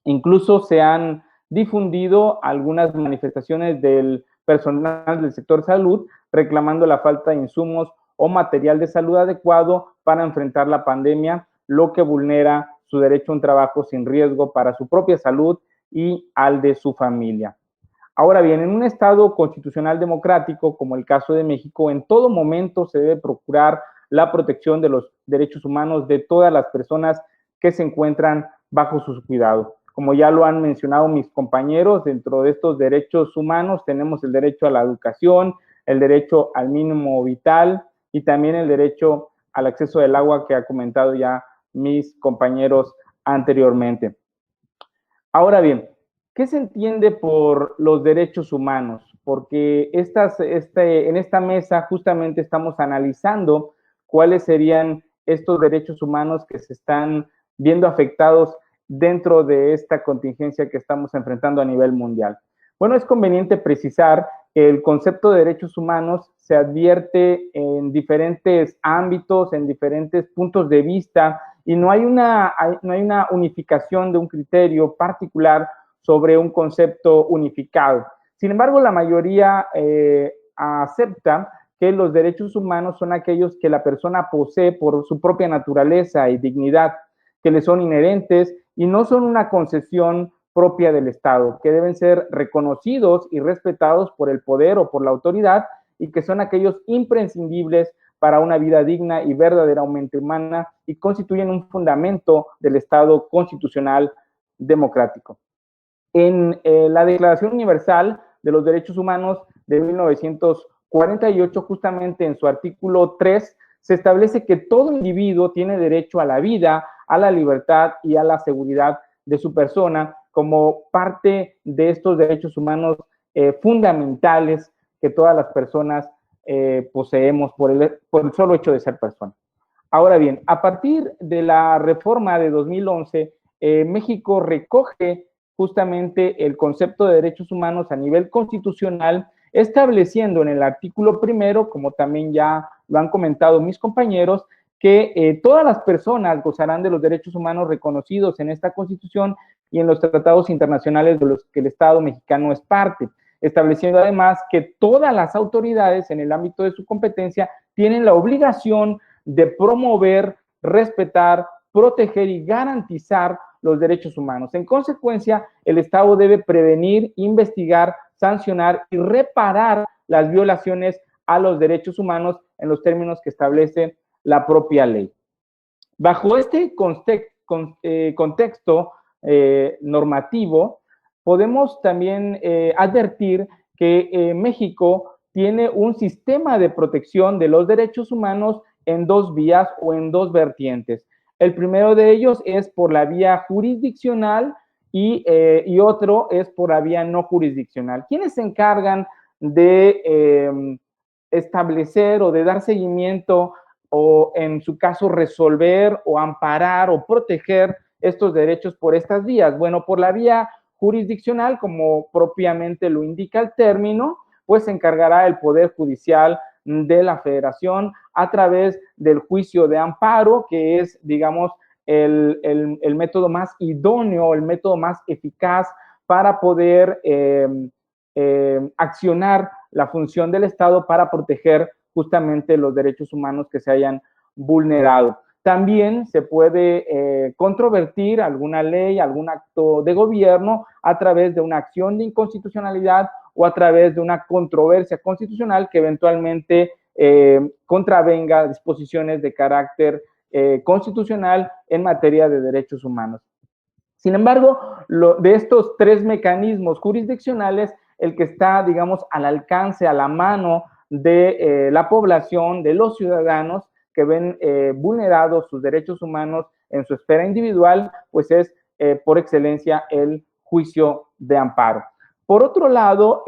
Incluso se han difundido algunas manifestaciones del personal del sector salud reclamando la falta de insumos o material de salud adecuado para enfrentar la pandemia, lo que vulnera su derecho a un trabajo sin riesgo para su propia salud y al de su familia. Ahora bien, en un Estado constitucional democrático como el caso de México, en todo momento se debe procurar la protección de los derechos humanos de todas las personas que se encuentran bajo su cuidado. Como ya lo han mencionado mis compañeros, dentro de estos derechos humanos tenemos el derecho a la educación, el derecho al mínimo vital y también el derecho al acceso del agua que ha comentado ya mis compañeros anteriormente. Ahora bien, ¿qué se entiende por los derechos humanos? Porque en esta mesa justamente estamos analizando cuáles serían estos derechos humanos que se están viendo afectados dentro de esta contingencia que estamos enfrentando a nivel mundial. Bueno, es conveniente precisar que el concepto de derechos humanos se advierte en diferentes ámbitos, en diferentes puntos de vista, y no hay una unificación de un criterio particular sobre un concepto unificado. Sin embargo, la mayoría acepta que los derechos humanos son aquellos que la persona posee por su propia naturaleza y dignidad, que le son inherentes y no son una concesión propia del Estado, que deben ser reconocidos y respetados por el poder o por la autoridad y que son aquellos imprescindibles para una vida digna y verdaderamente humana y constituyen un fundamento del Estado constitucional democrático. En la Declaración Universal de los Derechos Humanos de 1948, justamente en su artículo 3, se establece que todo individuo tiene derecho a la vida, a la libertad y a la seguridad de su persona como parte de estos derechos humanos fundamentales que todas las personas poseemos por el solo hecho de ser personas. Ahora bien, a partir de la reforma de 2011, México recoge justamente el concepto de derechos humanos a nivel constitucional, estableciendo en el artículo primero, como también ya lo han comentado mis compañeros, que todas las personas gozarán de los derechos humanos reconocidos en esta Constitución y en los tratados internacionales de los que el Estado mexicano es parte, estableciendo además que todas las autoridades en el ámbito de su competencia tienen la obligación de promover, respetar, proteger y garantizar los derechos humanos. En consecuencia, el Estado debe prevenir, investigar, sancionar y reparar las violaciones a los derechos humanos en los términos que establece la propia ley. Bajo este contexto normativo, podemos también advertir que México tiene un sistema de protección de los derechos humanos en dos vías o en dos vertientes. El primero de ellos es por la vía jurisdiccional y otro es por la vía no jurisdiccional. ¿Quiénes se encargan de establecer o de dar seguimiento o, en su caso, resolver o amparar o proteger estos derechos por estas vías? Bueno, por la vía jurisdiccional, como propiamente lo indica el término, pues se encargará el Poder Judicial de la Federación a través del juicio de amparo, que es, digamos, el método más idóneo, el método más eficaz para poder accionar la función del Estado para proteger justamente los derechos humanos que se hayan vulnerado. También se puede controvertir alguna ley, algún acto de gobierno a través de una acción de inconstitucionalidad o a través de una controversia constitucional que eventualmente contravenga disposiciones de carácter constitucional en materia de derechos humanos. Sin embargo, de estos tres mecanismos jurisdiccionales, el que está, digamos, al alcance, a la mano de la población, de los ciudadanos que ven vulnerados sus derechos humanos en su esfera individual, pues es por excelencia el juicio de amparo. Por otro lado,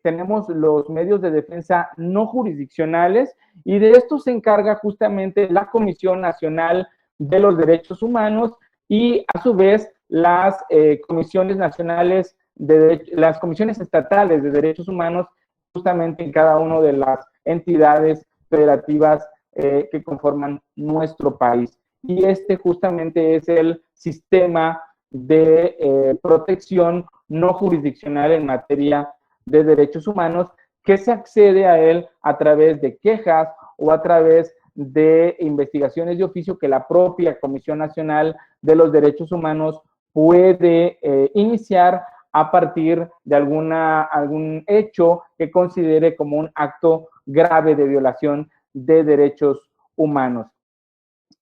tenemos los medios de defensa no jurisdiccionales y de esto se encarga justamente la Comisión Nacional de los Derechos Humanos y a su vez las comisiones nacionales, las comisiones estatales de derechos humanos justamente en cada una de las entidades federativas que conforman nuestro país. Y este justamente es el sistema de protección no jurisdiccional en materia de derechos humanos, que se accede a él a través de quejas o a través de investigaciones de oficio que la propia Comisión Nacional de los Derechos Humanos puede iniciar a partir de algún hecho que considere como un acto grave de violación de derechos humanos.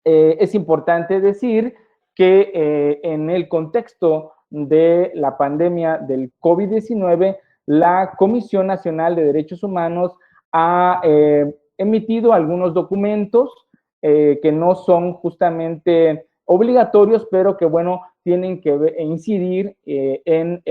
Es importante decir que en el contexto de la pandemia del COVID-19, la Comisión Nacional de Derechos Humanos ha emitido algunos documentos que no son justamente obligatorios, pero que, bueno, tienen que incidir en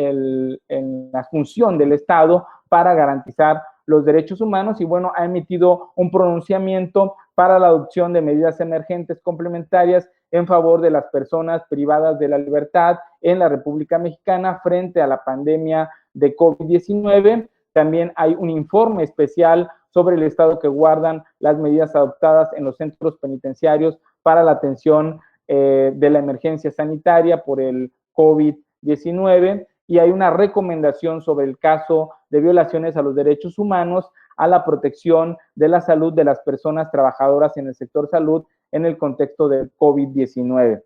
la función del Estado para garantizar los derechos humanos y, bueno, ha emitido un pronunciamiento para la adopción de medidas emergentes complementarias en favor de las personas privadas de la libertad en la República Mexicana frente a la pandemia de COVID-19. También hay un informe especial sobre el estado que guardan las medidas adoptadas en los centros penitenciarios para la atención de la emergencia sanitaria por el COVID-19 y hay una recomendación sobre el caso de violaciones a los derechos humanos a la protección de la salud de las personas trabajadoras en el sector salud en el contexto del COVID-19.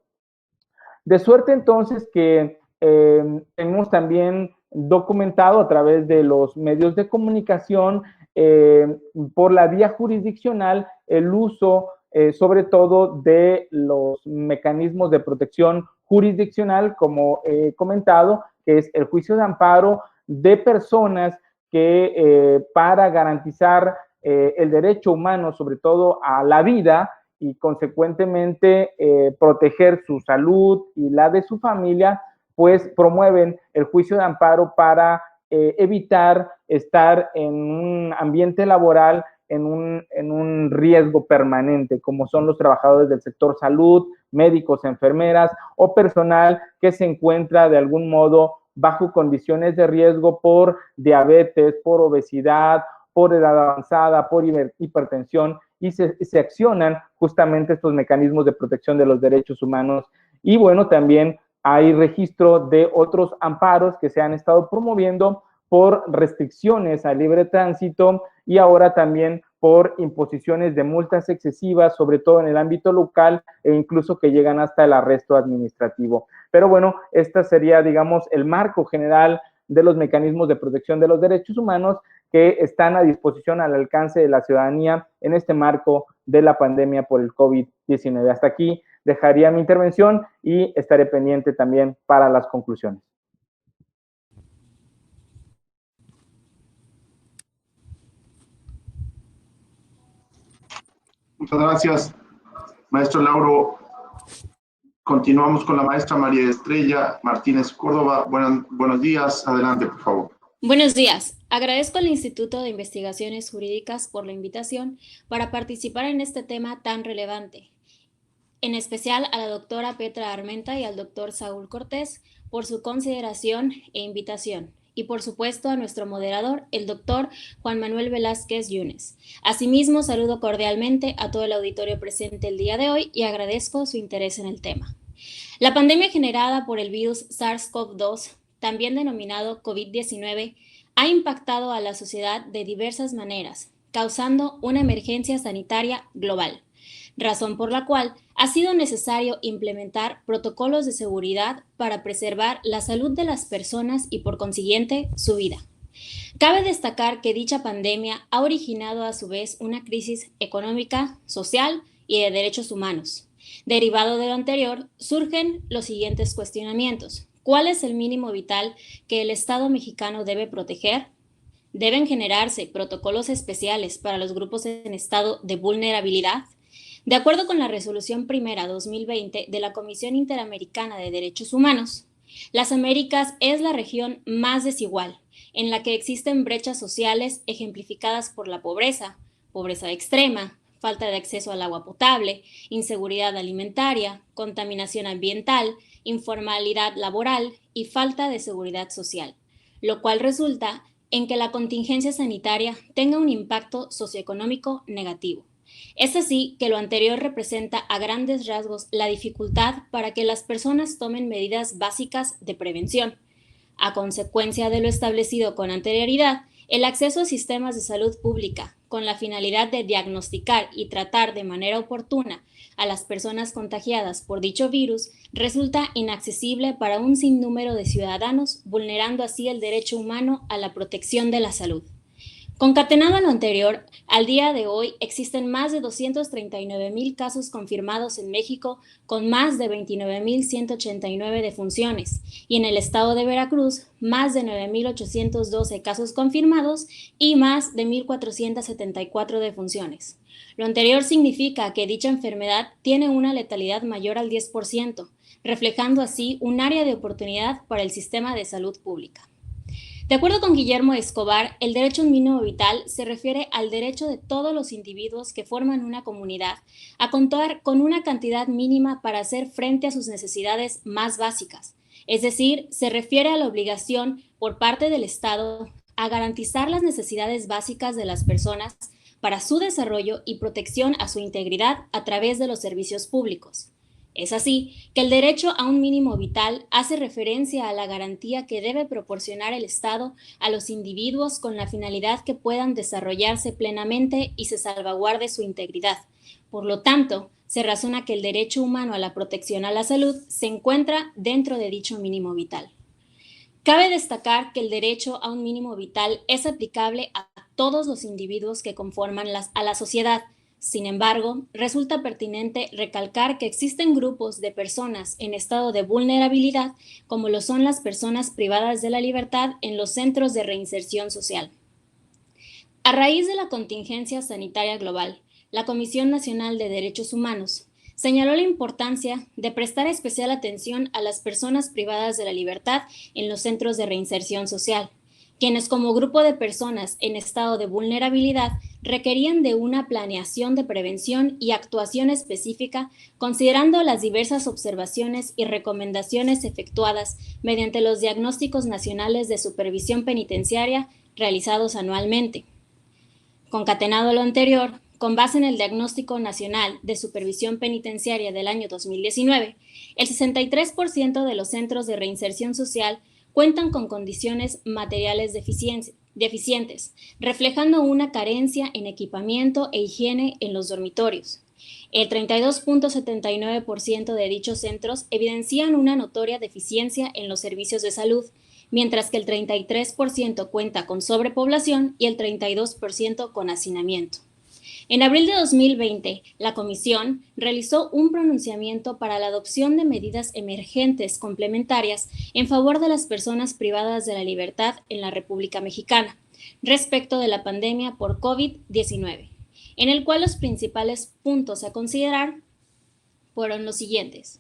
De suerte entonces que hemos también documentado a través de los medios de comunicación por la vía jurisdiccional el uso sobre todo de los mecanismos de protección jurisdiccional, como he comentado, que es el juicio de amparo de personas que para garantizar el derecho humano, sobre todo a la vida, y consecuentemente proteger su salud y la de su familia, pues promueven el juicio de amparo para evitar estar en un ambiente laboral en un riesgo permanente, como son los trabajadores del sector salud, médicos, enfermeras o personal que se encuentra de algún modo bajo condiciones de riesgo por diabetes, por obesidad, por edad avanzada, por hipertensión, y se accionan justamente estos mecanismos de protección de los derechos humanos. Y bueno, también hay registro de otros amparos que se han estado promoviendo por restricciones al libre tránsito y ahora también por imposiciones de multas excesivas, sobre todo en el ámbito local e incluso que llegan hasta el arresto administrativo. Pero bueno, este sería, digamos, el marco general de los mecanismos de protección de los derechos humanos que están a disposición al alcance de la ciudadanía en este marco de la pandemia por el COVID-19. Hasta aquí dejaría mi intervención y estaré pendiente también para las conclusiones. Muchas gracias, maestro Lauro. Continuamos con la maestra María Estrella Martínez Córdoba. Buenos días. Adelante, por favor. Buenos días. Agradezco al Instituto de Investigaciones Jurídicas por la invitación para participar en este tema tan relevante. En especial a la doctora Petra Armenta y al doctor Saúl Cortés por su consideración e invitación. Y por supuesto a nuestro moderador, el doctor Juan Manuel Velázquez Yunes. Asimismo, saludo cordialmente a todo el auditorio presente el día de hoy y agradezco su interés en el tema. La pandemia generada por el virus SARS-CoV-2, también denominado COVID-19, ha impactado a la sociedad de diversas maneras, causando una emergencia sanitaria global, razón por la cual ha sido necesario implementar protocolos de seguridad para preservar la salud de las personas y, por consiguiente, su vida. Cabe destacar que dicha pandemia ha originado a su vez una crisis económica, social y de derechos humanos. Derivado de lo anterior, surgen los siguientes cuestionamientos. ¿Cuál es el mínimo vital que el Estado mexicano debe proteger? ¿Deben generarse protocolos especiales para los grupos en estado de vulnerabilidad? De acuerdo con la Resolución Primera 2020 de la Comisión Interamericana de Derechos Humanos, las Américas es la región más desigual, en la que existen brechas sociales ejemplificadas por la pobreza, pobreza extrema, falta de acceso al agua potable, inseguridad alimentaria, contaminación ambiental, informalidad laboral y falta de seguridad social, lo cual resulta en que la contingencia sanitaria tenga un impacto socioeconómico negativo. Es así que lo anterior representa a grandes rasgos la dificultad para que las personas tomen medidas básicas de prevención. A consecuencia de lo establecido con anterioridad, el acceso a sistemas de salud pública, con la finalidad de diagnosticar y tratar de manera oportuna a las personas contagiadas por dicho virus, resulta inaccesible para un sinnúmero de ciudadanos, vulnerando así el derecho humano a la protección de la salud. Concatenado a lo anterior, al día de hoy existen más de 239,000 casos confirmados en México, con más de 29,189 defunciones, y en el estado de Veracruz, más de 9,812 casos confirmados y más de 1,474 defunciones. Lo anterior significa que dicha enfermedad tiene una letalidad mayor al 10%, reflejando así un área de oportunidad para el sistema de salud pública. De acuerdo con Guillermo Escobar, el derecho a un mínimo vital se refiere al derecho de todos los individuos que forman una comunidad a contar con una cantidad mínima para hacer frente a sus necesidades más básicas. Es decir, se refiere a la obligación por parte del Estado a garantizar las necesidades básicas de las personas para su desarrollo y protección a su integridad a través de los servicios públicos. Es así que el derecho a un mínimo vital hace referencia a la garantía que debe proporcionar el Estado a los individuos con la finalidad que puedan desarrollarse plenamente y se salvaguarde su integridad. Por lo tanto, se razona que el derecho humano a la protección a la salud se encuentra dentro de dicho mínimo vital. Cabe destacar que el derecho a un mínimo vital es aplicable a todos los individuos que conforman a la sociedad. Sin embargo, resulta pertinente recalcar que existen grupos de personas en estado de vulnerabilidad, como lo son las personas privadas de la libertad en los centros de reinserción social. A raíz de la contingencia sanitaria global, la Comisión Nacional de Derechos Humanos señaló la importancia de prestar especial atención a las personas privadas de la libertad en los centros de reinserción social, quienes como grupo de personas en estado de vulnerabilidad requerían de una planeación de prevención y actuación específica, considerando las diversas observaciones y recomendaciones efectuadas mediante los diagnósticos nacionales de supervisión penitenciaria realizados anualmente. Concatenado lo anterior, con base en el Diagnóstico Nacional de Supervisión Penitenciaria del año 2019, el 63% de los centros de reinserción social cuentan con condiciones materiales deficientes, reflejando una carencia en equipamiento e higiene en los dormitorios. El 32.79% de dichos centros evidencian una notoria deficiencia en los servicios de salud, mientras que el 33% cuenta con sobrepoblación y el 32% con hacinamiento. En abril de 2020, la Comisión realizó un pronunciamiento para la adopción de medidas emergentes complementarias en favor de las personas privadas de la libertad en la República Mexicana respecto de la pandemia por COVID-19, en el cual los principales puntos a considerar fueron los siguientes: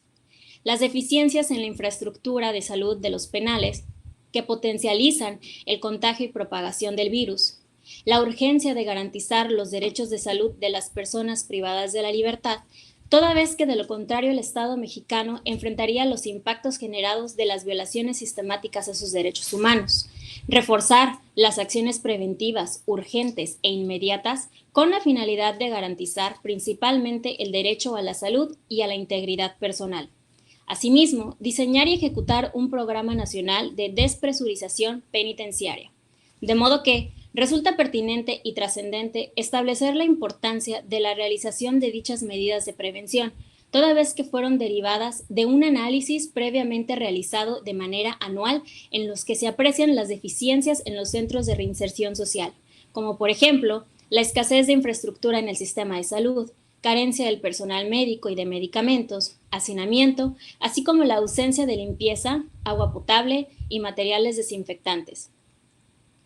las deficiencias en la infraestructura de salud de los penales, que potencializan el contagio y propagación del virus; la urgencia de garantizar los derechos de salud de las personas privadas de la libertad, toda vez que de lo contrario el Estado mexicano enfrentaría los impactos generados de las violaciones sistemáticas a sus derechos humanos; reforzar las acciones preventivas, urgentes e inmediatas con la finalidad de garantizar principalmente el derecho a la salud y a la integridad personal. Asimismo, diseñar y ejecutar un programa nacional de despresurización penitenciaria. De modo que resulta pertinente y trascendente establecer la importancia de la realización de dichas medidas de prevención, toda vez que fueron derivadas de un análisis previamente realizado de manera anual en los que se aprecian las deficiencias en los centros de reinserción social, como por ejemplo, la escasez de infraestructura en el sistema de salud, carencia del personal médico y de medicamentos, hacinamiento, así como la ausencia de limpieza, agua potable y materiales desinfectantes,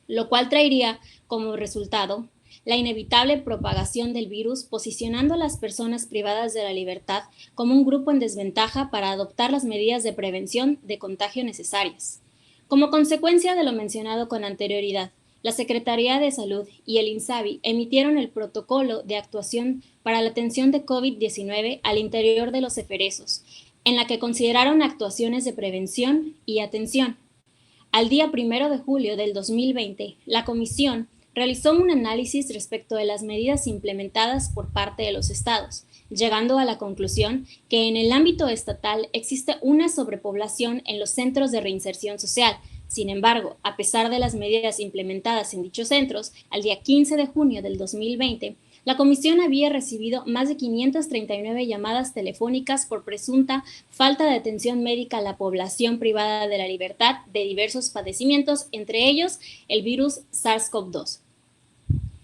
lo cual traería como resultado la inevitable propagación del virus, posicionando a las personas privadas de la libertad como un grupo en desventaja para adoptar las medidas de prevención de contagio necesarias. Como consecuencia de lo mencionado con anterioridad, la Secretaría de Salud y el INSABI emitieron el protocolo de actuación para la atención de COVID-19 al interior de los eferesos, en la que consideraron actuaciones de prevención y atención. Al día 1 de julio del 2020, la Comisión realizó un análisis respecto de las medidas implementadas por parte de los estados, llegando a la conclusión que en el ámbito estatal existe una sobrepoblación en los centros de reinserción social. Sin embargo, a pesar de las medidas implementadas en dichos centros, al día 15 de junio del 2020, la Comisión había recibido más de 539 llamadas telefónicas por presunta falta de atención médica a la población privada de la libertad de diversos padecimientos, entre ellos el virus SARS-CoV-2.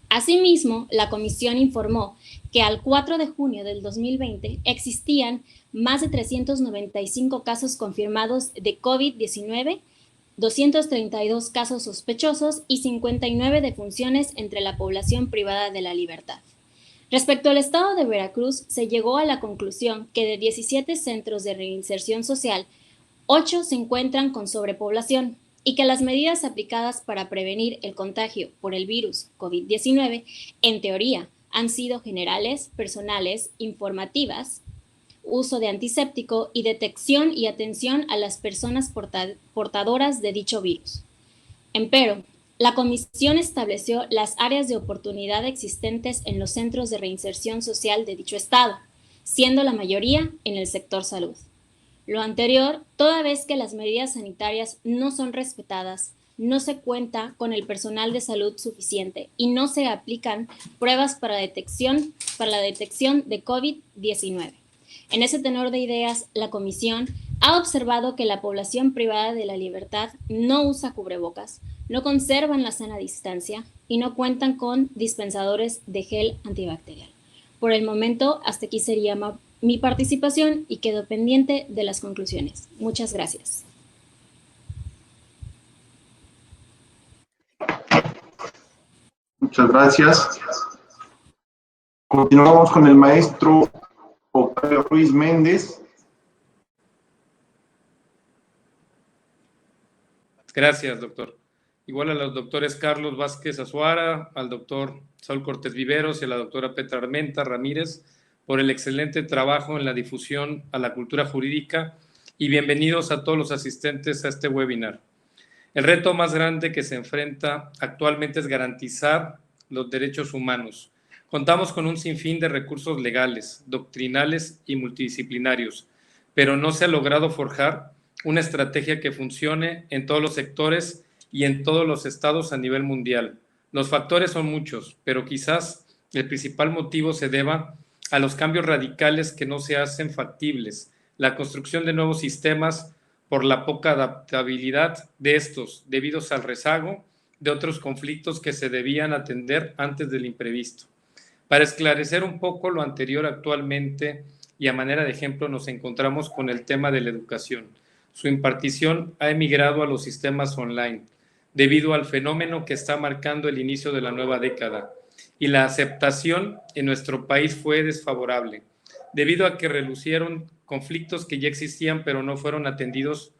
Asimismo, la Comisión informó que al 4 de junio del 2020 existían más de 395 casos confirmados de COVID-19, 232 casos sospechosos y 59 defunciones entre la población privada de la libertad. Respecto al estado de Veracruz, se llegó a la conclusión que de 17 centros de reinserción social, 8 se encuentran con sobrepoblación y que las medidas aplicadas para prevenir el contagio por el virus COVID-19, en teoría, han sido generales, personales, informativas, uso de antiséptico y detección y atención a las personas portadoras de dicho virus. Empero, la Comisión estableció las áreas de oportunidad existentes en los centros de reinserción social de dicho estado. siendo la mayoría en el sector salud. Lo anterior, toda vez que las medidas sanitarias no son respetadas, no se cuenta con el personal de salud suficiente y no se aplican pruebas para la detección de COVID-19. En ese tenor de ideas, la Comisión ha observado que la población privada de la libertad no usa cubrebocas, no conservan la sana distancia y no cuentan con dispensadores de gel antibacterial. Por el momento, hasta aquí sería mi participación y quedo pendiente de las conclusiones. Muchas gracias. Muchas gracias. Continuamos con el maestro Octavio Ruiz Méndez. Gracias, doctor. Igual a los doctores Carlos Vázquez Azuara, al doctor Saúl Cortés Viveros y a la doctora Petra Armenta Ramírez por el excelente trabajo en la difusión a la cultura jurídica y bienvenidos a todos los asistentes a este webinar. El reto más grande que se enfrenta actualmente es garantizar los derechos humanos. Contamos con un sinfín de recursos legales, doctrinales y multidisciplinarios, pero no se ha logrado forjar una estrategia que funcione en todos los sectores y en todos los estados a nivel mundial. Los factores son muchos, pero quizás el principal motivo se deba a los cambios radicales que no se hacen factibles, la construcción de nuevos sistemas por la poca adaptabilidad de estos, debido al rezago de otros conflictos que se debían atender antes del imprevisto. Para esclarecer un poco lo anterior actualmente y a manera de ejemplo nos encontramos con el tema de la educación. Su impartición ha emigrado a los sistemas online debido al fenómeno que está marcando el inicio de la nueva década y la aceptación en nuestro país fue desfavorable debido a que relucieron conflictos que ya existían pero no fueron atendidos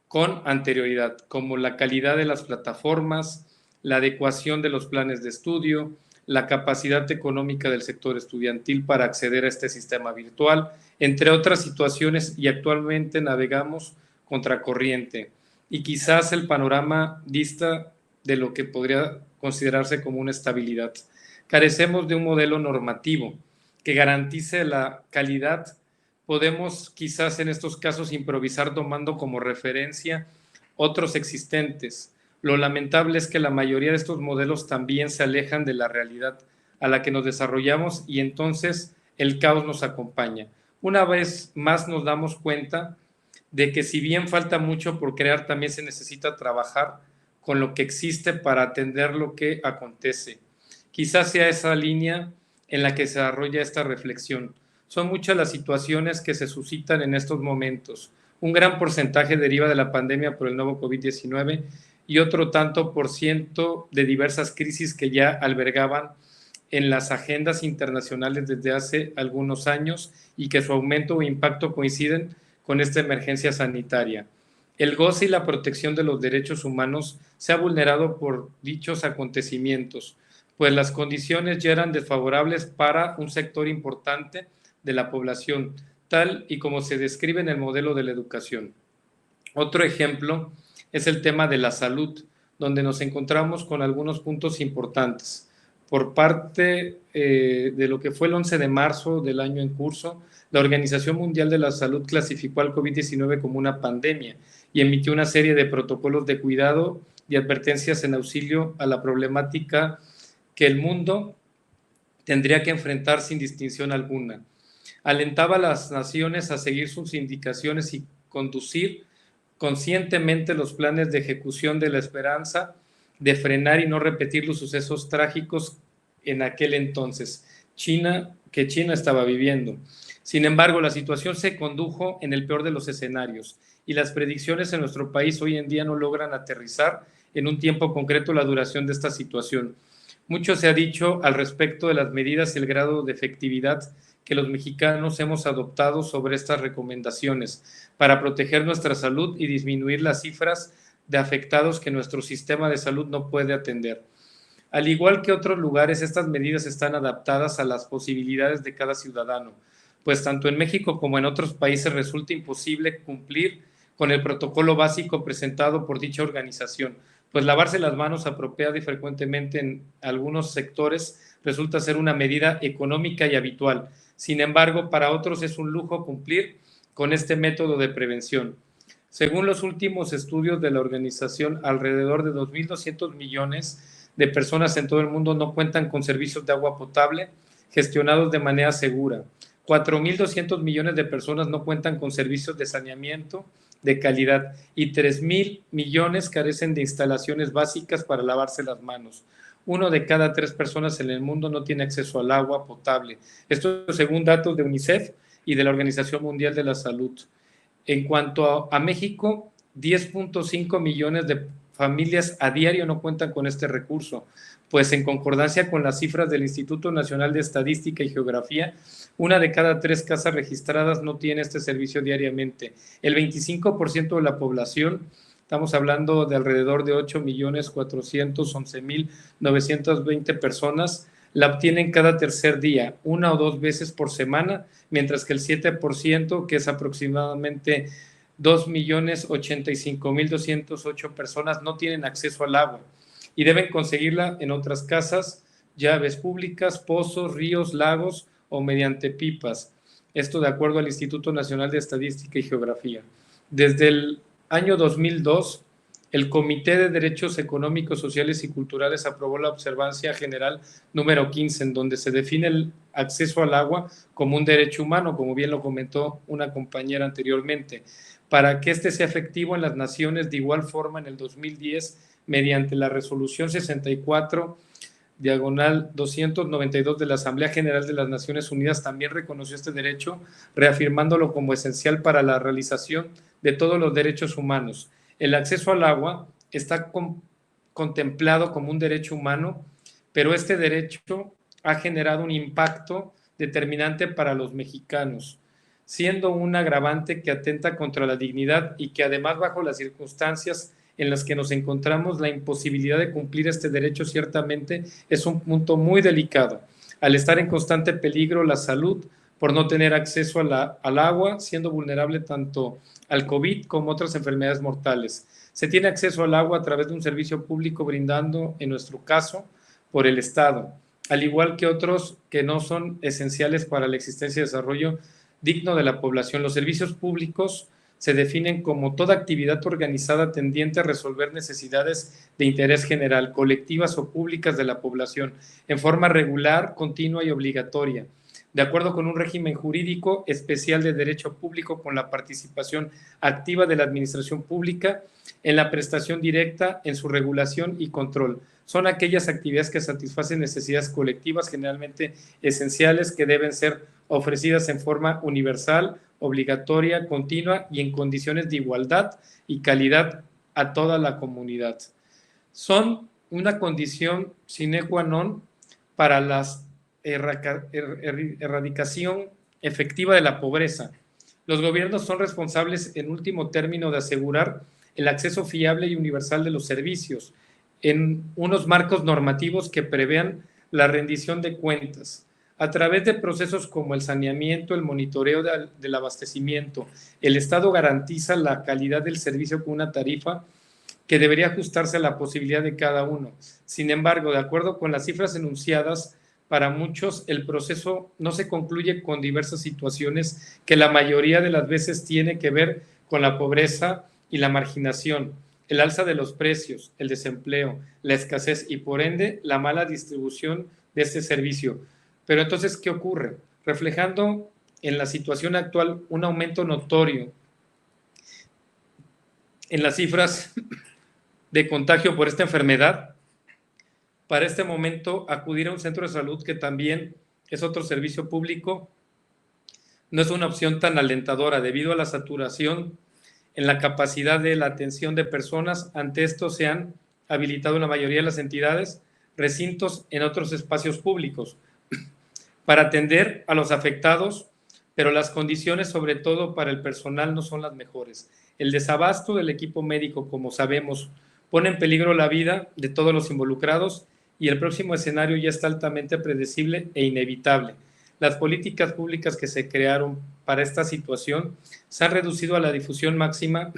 con anterioridad, como la calidad de las plataformas, la adecuación de los planes de estudio, la capacidad económica del sector estudiantil para acceder a este sistema virtual, entre otras situaciones, y actualmente navegamos contracorriente. Y quizás el panorama dista de lo que podría considerarse como una estabilidad. Carecemos de un modelo normativo que garantice la calidad. Podemos quizás en estos casos improvisar tomando como referencia otros existentes. Lo lamentable es que la mayoría de estos modelos también se alejan de la realidad a la que nos desarrollamos y entonces el caos nos acompaña. Una vez más nos damos cuenta de que si bien falta mucho por crear, también se necesita trabajar con lo que existe para atender lo que acontece. Quizás sea esa línea en la que se desarrolla esta reflexión. Son muchas las situaciones que se suscitan en estos momentos. Un gran porcentaje deriva de la pandemia por el nuevo COVID-19 y otro tanto por ciento de diversas crisis que ya albergaban en las agendas internacionales desde hace algunos años y que su aumento o impacto coinciden con esta emergencia sanitaria. El goce y la protección de los derechos humanos se ha vulnerado por dichos acontecimientos, pues las condiciones ya eran desfavorables para un sector importante de la población, tal y como se describe en el modelo de la educación. Otro ejemplo es el tema de la salud, donde nos encontramos con algunos puntos importantes. Por parte de lo que fue el 11 de marzo del año en curso, la Organización Mundial de la Salud clasificó al COVID-19 como una pandemia y emitió una serie de protocolos de cuidado y advertencias en auxilio a la problemática que el mundo tendría que enfrentar sin distinción alguna. Alentaba a las naciones a seguir sus indicaciones y conducir conscientemente los planes de ejecución de la esperanza de frenar y no repetir los sucesos trágicos en aquel entonces que China estaba viviendo. Sin embargo, la situación se condujo en el peor de los escenarios y las predicciones en nuestro país hoy en día no logran aterrizar en un tiempo concreto la duración de esta situación. Mucho se ha dicho al respecto de las medidas y el grado de efectividad que los mexicanos hemos adoptado sobre estas recomendaciones para proteger nuestra salud y disminuir las cifras de afectados que nuestro sistema de salud no puede atender. Al igual que otros lugares, estas medidas están adaptadas a las posibilidades de cada ciudadano, pues tanto en México como en otros países resulta imposible cumplir con el protocolo básico presentado por dicha organización, pues lavarse las manos apropiada y frecuentemente en algunos sectores resulta ser una medida económica y habitual. Sin embargo, para otros es un lujo cumplir con este método de prevención. Según los últimos estudios de la organización, alrededor de 2.200 millones de personas en todo el mundo no cuentan con servicios de agua potable gestionados de manera segura. 4.200 millones de personas no cuentan con servicios de saneamiento de calidad y 3.000 millones carecen de instalaciones básicas para lavarse las manos. 1 de cada 3 personas en el mundo no tiene acceso al agua potable. Esto según datos de UNICEF y de la Organización Mundial de la Salud. En cuanto a México, 10.5 millones de familias a diario no cuentan con este recurso, pues en concordancia con las cifras del Instituto Nacional de Estadística y Geografía, 1 de cada 3 casas registradas no tiene este servicio diariamente. El 25% de la población, estamos hablando de alrededor de 8.411.920 personas, la obtienen cada tercer día, 1 o 2 veces por semana, mientras que el 7%, que es aproximadamente 2.085.208 personas, no tienen acceso al agua y deben conseguirla en otras casas, llaves públicas, pozos, ríos, lagos o mediante pipas. Esto de acuerdo al Instituto Nacional de Estadística y Geografía. Desde el año 2002, el Comité de Derechos Económicos, Sociales y Culturales aprobó la Observancia General número 15, en donde se define el acceso al agua como un derecho humano, como bien lo comentó una compañera anteriormente, para que este sea efectivo en las naciones. De igual forma, en el 2010, mediante la Resolución 64/292 de la Asamblea General de las Naciones Unidas, también reconoció este derecho, reafirmándolo como esencial para la realización de todos los derechos humanos. El acceso al agua está contemplado como un derecho humano, pero este derecho ha generado un impacto determinante para los mexicanos, siendo un agravante que atenta contra la dignidad y que además, bajo las circunstancias en las que nos encontramos, la imposibilidad de cumplir este derecho ciertamente es un punto muy delicado, al estar en constante peligro la salud por no tener acceso al agua, siendo vulnerable tanto al COVID como otras enfermedades mortales. Se tiene acceso al agua a través de un servicio público brindando, en nuestro caso, por el Estado, al igual que otros que no son esenciales para la existencia y desarrollo digno de la población. Los servicios públicos se definen como toda actividad organizada tendiente a resolver necesidades de interés general, colectivas o públicas de la población, en forma regular, continua y obligatoria, de acuerdo con un régimen jurídico especial de derecho público, con la participación activa de la administración pública en la prestación directa, en su regulación y control. Son aquellas actividades que satisfacen necesidades colectivas, generalmente esenciales, que deben ser ofrecidas en forma universal, obligatoria, continua y en condiciones de igualdad y calidad a toda la comunidad. Son una condición sine qua non para la erradicación efectiva de la pobreza. Los gobiernos son responsables, en último término, de asegurar el acceso fiable y universal de los servicios en unos marcos normativos que prevean la rendición de cuentas. A través de procesos como el saneamiento, el monitoreo del abastecimiento, el Estado garantiza la calidad del servicio con una tarifa que debería ajustarse a la posibilidad de cada uno. Sin embargo, de acuerdo con las cifras enunciadas, para muchos el proceso no se concluye con diversas situaciones que la mayoría de las veces tiene que ver con la pobreza y la marginación, el alza de los precios, el desempleo, la escasez y por ende la mala distribución de este servicio. Pero entonces, ¿qué ocurre? Reflejando en la situación actual un aumento notorio en las cifras de contagio por esta enfermedad, para este momento acudir a un centro de salud, que también es otro servicio público, no es una opción tan alentadora debido a la saturación en la capacidad de la atención de personas. Ante esto se han habilitado en la mayoría de las entidades recintos en otros espacios públicos para atender a los afectados, pero las condiciones, sobre todo para el personal, no son las mejores. El desabasto del equipo médico, como sabemos, pone en peligro la vida de todos los involucrados y el próximo escenario ya está altamente predecible e inevitable. Las políticas públicas que se crearon para esta situación se han reducido a la difusión máxima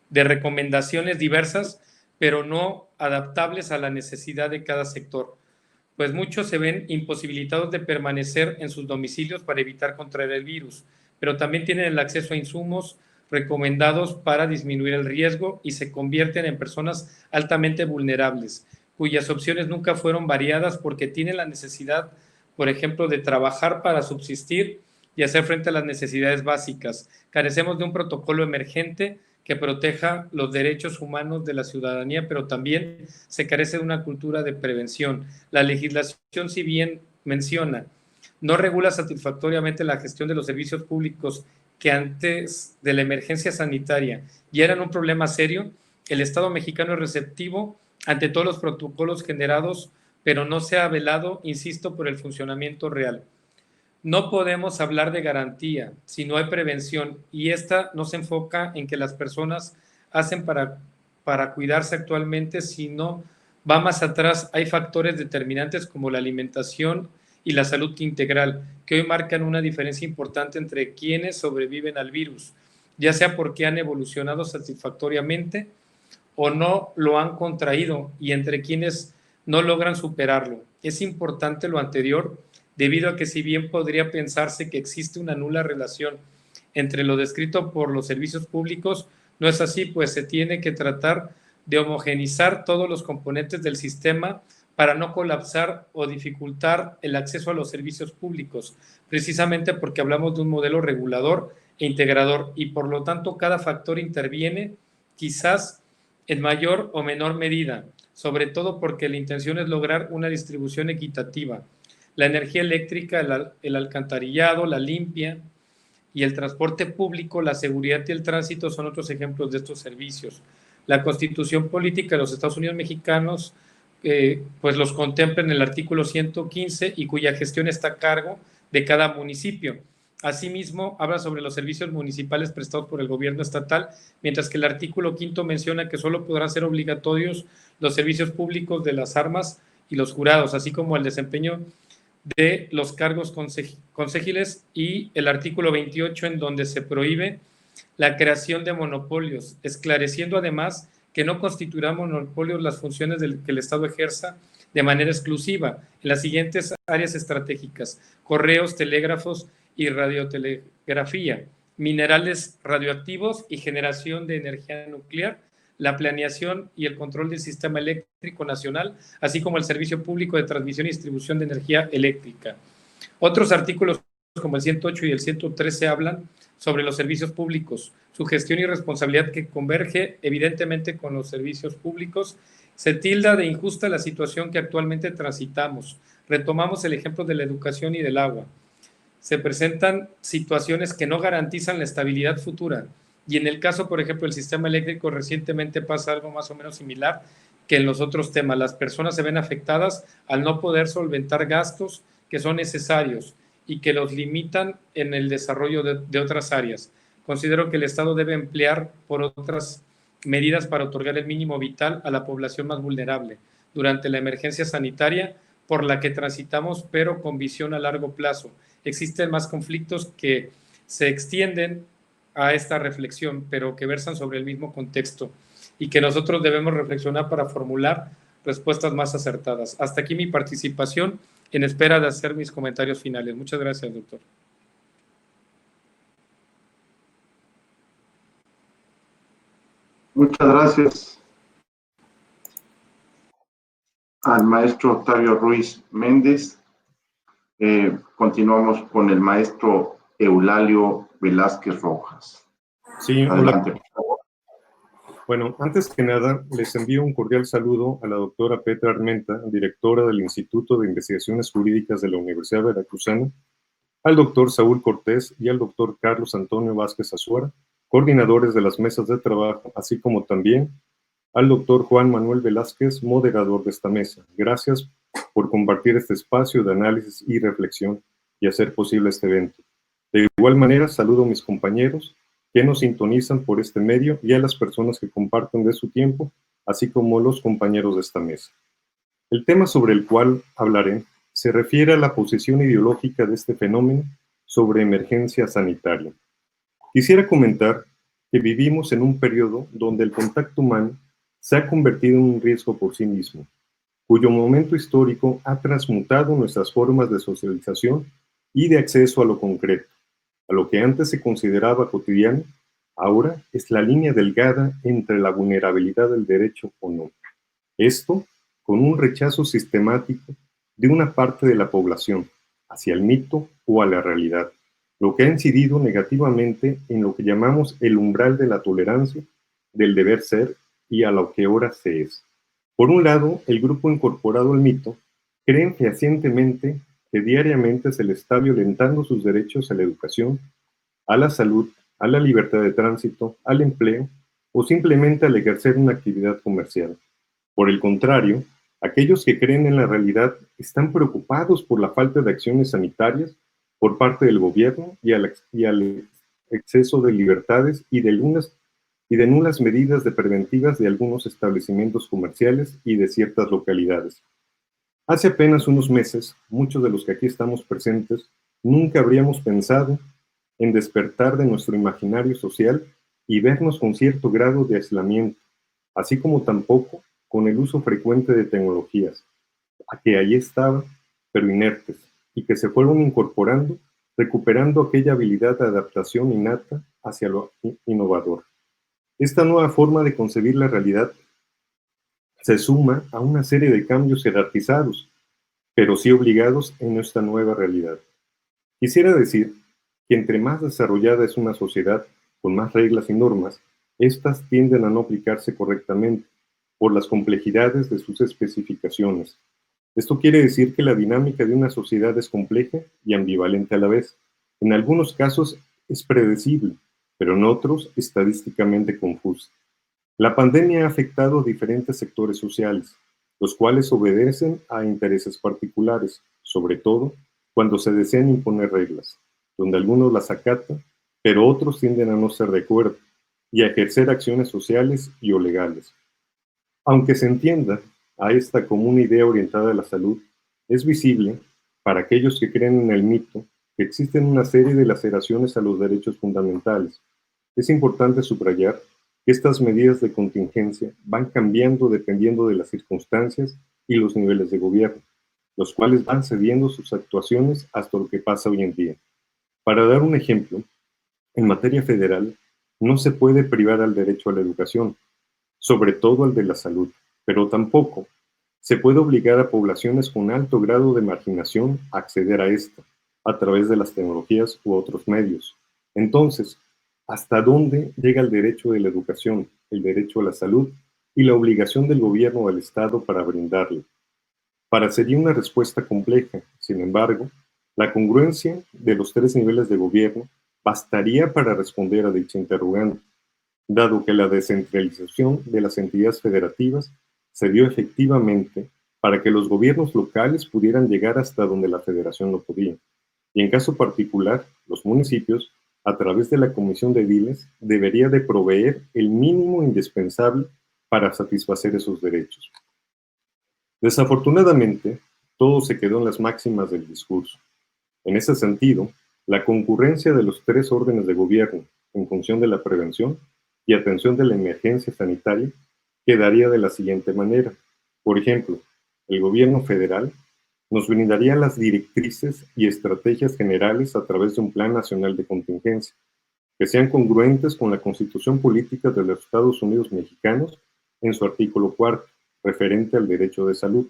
de recomendaciones diversas, pero no adaptables a la necesidad de cada sector. pues muchos se ven imposibilitados de permanecer en sus domicilios para evitar contraer el virus, pero también tienen el acceso a insumos recomendados para disminuir el riesgo y se convierten en personas altamente vulnerables, cuyas opciones nunca fueron variadas porque tienen la necesidad, por ejemplo, de trabajar para subsistir y hacer frente a las necesidades básicas. Carecemos de un protocolo emergente que proteja los derechos humanos de la ciudadanía, pero también se carece de una cultura de prevención. La legislación, si bien menciona, no regula satisfactoriamente la gestión de los servicios públicos que antes de la emergencia sanitaria ya eran un problema serio, el Estado mexicano es receptivo ante todos los protocolos generados, pero no se ha velado, insisto, por el funcionamiento real. No podemos hablar de garantía si no hay prevención, y esta no se enfoca en que las personas hacen para cuidarse actualmente, sino va más atrás. Hay factores determinantes como la alimentación y la salud integral, que hoy marcan una diferencia importante entre quienes sobreviven al virus, ya sea porque han evolucionado satisfactoriamente o no lo han contraído, y entre quienes no logran superarlo. Es importante lo anterior, debido a que si bien podría pensarse que existe una nula relación entre lo descrito por los servicios públicos, no es así, pues se tiene que tratar de homogeneizar todos los componentes del sistema para no colapsar o dificultar el acceso a los servicios públicos, precisamente porque hablamos de un modelo regulador e integrador, y por lo tanto cada factor interviene, quizás en mayor o menor medida, sobre todo porque la intención es lograr una distribución equitativa. La energía eléctrica, el alcantarillado, la limpia y el transporte público, la seguridad y el tránsito son otros ejemplos de estos servicios. La Constitución Política de los Estados Unidos Mexicanos pues los contempla en el artículo 115, y cuya gestión está a cargo de cada municipio. Asimismo, habla sobre los servicios municipales prestados por el gobierno estatal, mientras que el artículo 5 menciona que solo podrán ser obligatorios los servicios públicos de las armas y los jurados, así como el desempeño de los cargos consejiles, y el artículo 28, en donde se prohíbe la creación de monopolios, esclareciendo además que no constituirá monopolios las funciones que el Estado ejerza de manera exclusiva en las siguientes áreas estratégicas: correos, telégrafos y radiotelegrafía, minerales radioactivos y generación de energía nuclear, la planeación y el control del sistema eléctrico nacional, así como el servicio público de transmisión y distribución de energía eléctrica. Otros artículos como el 108 y el 113 hablan sobre los servicios públicos, su gestión y responsabilidad, que converge evidentemente con los servicios públicos. Se tilda de injusta la situación que actualmente transitamos. Retomamos el ejemplo de la educación y del agua. Se presentan situaciones que no garantizan la estabilidad futura. Y en el caso, por ejemplo, del sistema eléctrico, recientemente pasa algo más o menos similar que en los otros temas. Las personas se ven afectadas al no poder solventar gastos que son necesarios y que los limitan en el desarrollo de otras áreas. Considero que el Estado debe emplear por otras medidas para otorgar el mínimo vital a la población más vulnerable durante la emergencia sanitaria por la que transitamos, pero con visión a largo plazo. Existen más conflictos que se extienden a esta reflexión, pero que versan sobre el mismo contexto, y que nosotros debemos reflexionar para formular respuestas más acertadas. Hasta aquí mi participación, en espera de hacer mis comentarios finales. Muchas gracias, doctor. Muchas gracias al maestro Octavio Ruiz Méndez. Continuamos con el maestro Eulalio Velázquez Rojas. Sí, adelante. Hola. Bueno, antes que nada, les envío un cordial saludo a la doctora Petra Armenta, directora del Instituto de Investigaciones Jurídicas de la Universidad Veracruzana, al doctor Saúl Cortés y al doctor Carlos Antonio Vázquez Azuara, coordinadores de las mesas de trabajo, así como también al doctor Juan Manuel Velázquez, moderador de esta mesa. Gracias por compartir este espacio de análisis y reflexión y hacer posible este evento. De igual manera, saludo a mis compañeros que nos sintonizan por este medio y a las personas que comparten de su tiempo, así como los compañeros de esta mesa. El tema sobre el cual hablaré se refiere a la posición ideológica de este fenómeno sobre emergencia sanitaria. Quisiera comentar que vivimos en un periodo donde el contacto humano se ha convertido en un riesgo por sí mismo. cuyo momento histórico ha transmutado nuestras formas de socialización y de acceso a lo concreto. A lo que antes se consideraba cotidiano, ahora es la línea delgada entre la vulnerabilidad del derecho o no. Esto con un rechazo sistemático de una parte de la población hacia el mito o a la realidad, lo que ha incidido negativamente en lo que llamamos el umbral de la tolerancia, del deber ser y a lo que ahora se es. Por un lado, el grupo incorporado al mito cree fehacientemente que diariamente se le está violentando sus derechos a la educación, a la salud, a la libertad de tránsito, al empleo o simplemente al ejercer una actividad comercial. Por el contrario, aquellos que creen en la realidad están preocupados por la falta de acciones sanitarias por parte del gobierno y al exceso de libertades y de nulas medidas de preventivas de algunos establecimientos comerciales y de ciertas localidades. Hace apenas unos meses, muchos de los que aquí estamos presentes nunca habríamos pensado en despertar de nuestro imaginario social y vernos con cierto grado de aislamiento, así como tampoco con el uso frecuente de tecnologías, a que ahí estaban, pero inertes, y que se fueron incorporando, recuperando aquella habilidad de adaptación innata hacia lo innovador. Esta nueva forma de concebir la realidad se suma a una serie de cambios jerarquizados, pero sí obligados en esta nueva realidad. Quisiera decir que entre más desarrollada es una sociedad con más reglas y normas, estas tienden a no aplicarse correctamente por las complejidades de sus especificaciones. Esto quiere decir que la dinámica de una sociedad es compleja y ambivalente a la vez. En algunos casos es predecible, pero en otros estadísticamente confusa. La pandemia ha afectado a diferentes sectores sociales, los cuales obedecen a intereses particulares, sobre todo cuando se desean imponer reglas, donde algunos las acatan, pero otros tienden a no estar de acuerdo y a ejercer acciones sociales y o legales. Aunque se entienda a esta como una idea orientada a la salud, es visible, para aquellos que creen en el mito, que existen una serie de laceraciones a los derechos fundamentales. Es importante subrayar que estas medidas de contingencia van cambiando dependiendo de las circunstancias y los niveles de gobierno, los cuales van cediendo sus actuaciones hasta lo que pasa hoy en día. Para dar un ejemplo, en materia federal, no se puede privar al derecho a la educación, sobre todo al de la salud, pero tampoco se puede obligar a poblaciones con alto grado de marginación a acceder a esta, a través de las tecnologías u otros medios. Entonces, ¿hasta dónde llega el derecho de la educación, el derecho a la salud y la obligación del gobierno o del Estado para brindarlo? Parecería una respuesta compleja, sin embargo, la congruencia de los tres niveles de gobierno bastaría para responder a dicha interrogante, dado que la descentralización de las entidades federativas se dio efectivamente para que los gobiernos locales pudieran llegar hasta donde la federación no podía. Y en caso particular, los municipios, a través de la Comisión de Ediles, debería de proveer el mínimo indispensable para satisfacer esos derechos. Desafortunadamente, todo se quedó en las máximas del discurso. En ese sentido, la concurrencia de los tres órdenes de gobierno en función de la prevención y atención de la emergencia sanitaria quedaría de la siguiente manera. Por ejemplo, el gobierno federal nos brindaría las directrices y estrategias generales a través de un Plan Nacional de Contingencia, que sean congruentes con la Constitución Política de los Estados Unidos Mexicanos en su artículo 4, referente al derecho de salud.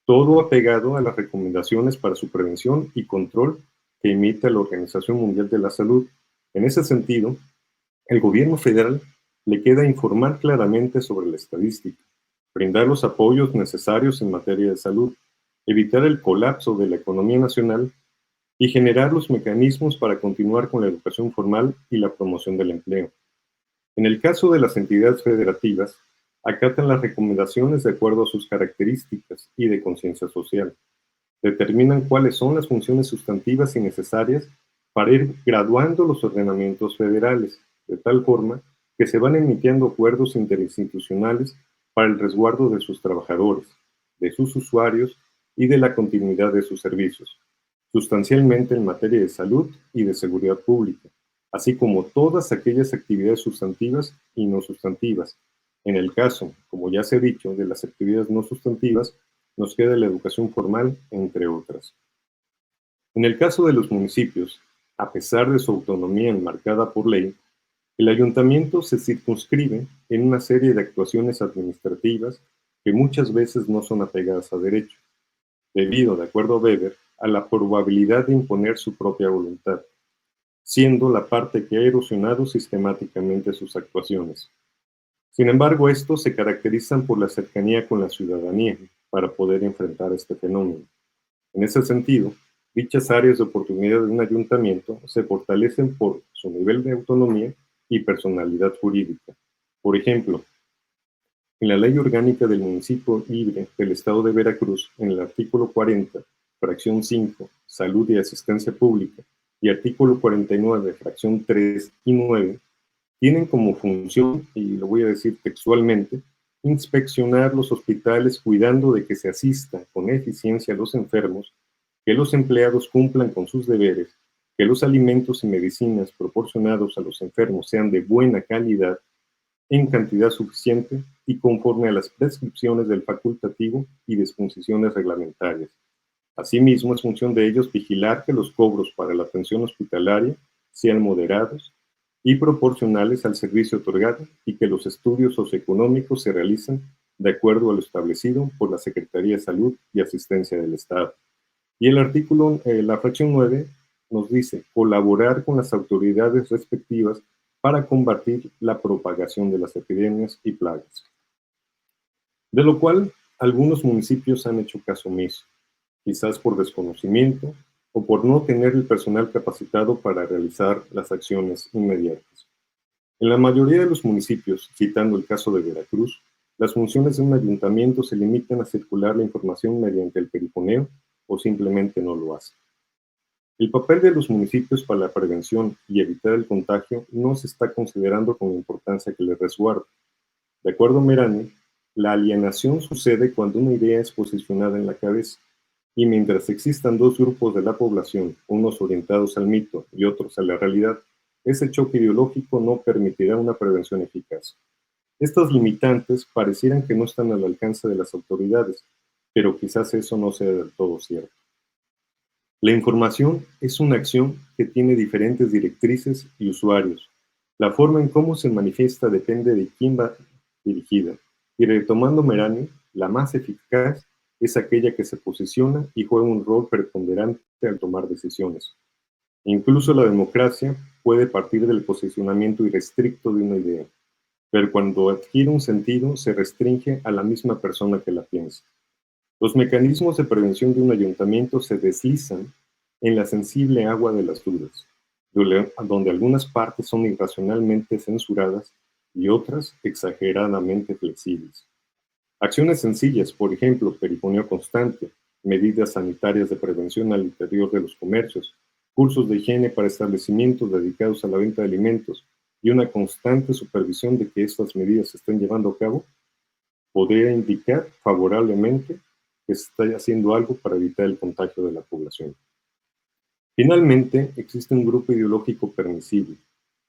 Todo apegado a las recomendaciones para su prevención y control que emite la Organización Mundial de la Salud. En ese sentido, el gobierno federal le queda informar claramente sobre la estadística, brindar los apoyos necesarios en materia de salud, evitar el colapso de la economía nacional y generar los mecanismos para continuar con la educación formal y la promoción del empleo. En el caso de las entidades federativas, acatan las recomendaciones de acuerdo a sus características y de conciencia social. Determinan cuáles son las funciones sustantivas y necesarias para ir graduando los ordenamientos federales, de tal forma que se van emitiendo acuerdos interinstitucionales para el resguardo de sus trabajadores, de sus usuarios y de la continuidad de sus servicios, sustancialmente en materia de salud y de seguridad pública, así como todas aquellas actividades sustantivas y no sustantivas. En el caso, como ya se ha dicho, de las actividades no sustantivas, nos queda la educación formal, entre otras. En el caso de los municipios, a pesar de su autonomía enmarcada por ley, el ayuntamiento se circunscribe en una serie de actuaciones administrativas que muchas veces no son apegadas a derecho, debido, de acuerdo a Weber, a la probabilidad de imponer su propia voluntad, siendo la parte que ha erosionado sistemáticamente sus actuaciones. Sin embargo, estos se caracterizan por la cercanía con la ciudadanía para poder enfrentar este fenómeno. En ese sentido, dichas áreas de oportunidad de un ayuntamiento se fortalecen por su nivel de autonomía y personalidad jurídica. Por ejemplo, en la Ley Orgánica del Municipio Libre del Estado de Veracruz, en el artículo 40, fracción 5, Salud y Asistencia Pública, y artículo 49, fracción 3 y 9, tienen como función, y lo voy a decir textualmente, inspeccionar los hospitales cuidando de que se asista con eficiencia a los enfermos, que los empleados cumplan con sus deberes, que los alimentos y medicinas proporcionados a los enfermos sean de buena calidad, en cantidad suficiente y conforme a las prescripciones del facultativo y disposiciones reglamentarias. Asimismo, es función de ellos vigilar que los cobros para la atención hospitalaria sean moderados y proporcionales al servicio otorgado y que los estudios socioeconómicos se realicen de acuerdo a lo establecido por la Secretaría de Salud y Asistencia del Estado. Y el artículo, la fracción 9, nos dice colaborar con las autoridades respectivas para combatir la propagación de las epidemias y plagas. De lo cual, algunos municipios han hecho caso omiso, quizás por desconocimiento o por no tener el personal capacitado para realizar las acciones inmediatas. En la mayoría de los municipios, citando el caso de Veracruz, las funciones de un ayuntamiento se limitan a circular la información mediante el perifoneo o simplemente no lo hacen. El papel de los municipios para la prevención y evitar el contagio no se está considerando con la importancia que le resguarda. De acuerdo a Merani, la alienación sucede cuando una idea es posicionada en la cabeza, y mientras existan dos grupos de la población, unos orientados al mito y otros a la realidad, ese choque ideológico no permitirá una prevención eficaz. Estas limitantes parecieran que no están al alcance de las autoridades, pero quizás eso no sea del todo cierto. La información es una acción que tiene diferentes directrices y usuarios. La forma en cómo se manifiesta depende de quién va dirigida. Y retomando Merani, la más eficaz es aquella que se posiciona y juega un rol preponderante al tomar decisiones. Incluso la democracia puede partir del posicionamiento irrestricto de una idea, pero cuando adquiere un sentido se restringe a la misma persona que la piensa. Los mecanismos de prevención de un ayuntamiento se deslizan en la sensible agua de las dudas, donde algunas partes son irracionalmente censuradas y otras exageradamente flexibles. Acciones sencillas, por ejemplo, perifoneo constante, medidas sanitarias de prevención al interior de los comercios, cursos de higiene para establecimientos dedicados a la venta de alimentos y una constante supervisión de que estas medidas se estén llevando a cabo, podría indicar favorablemente que se está haciendo algo para evitar el contagio de la población. Finalmente, existe un grupo ideológico permisible,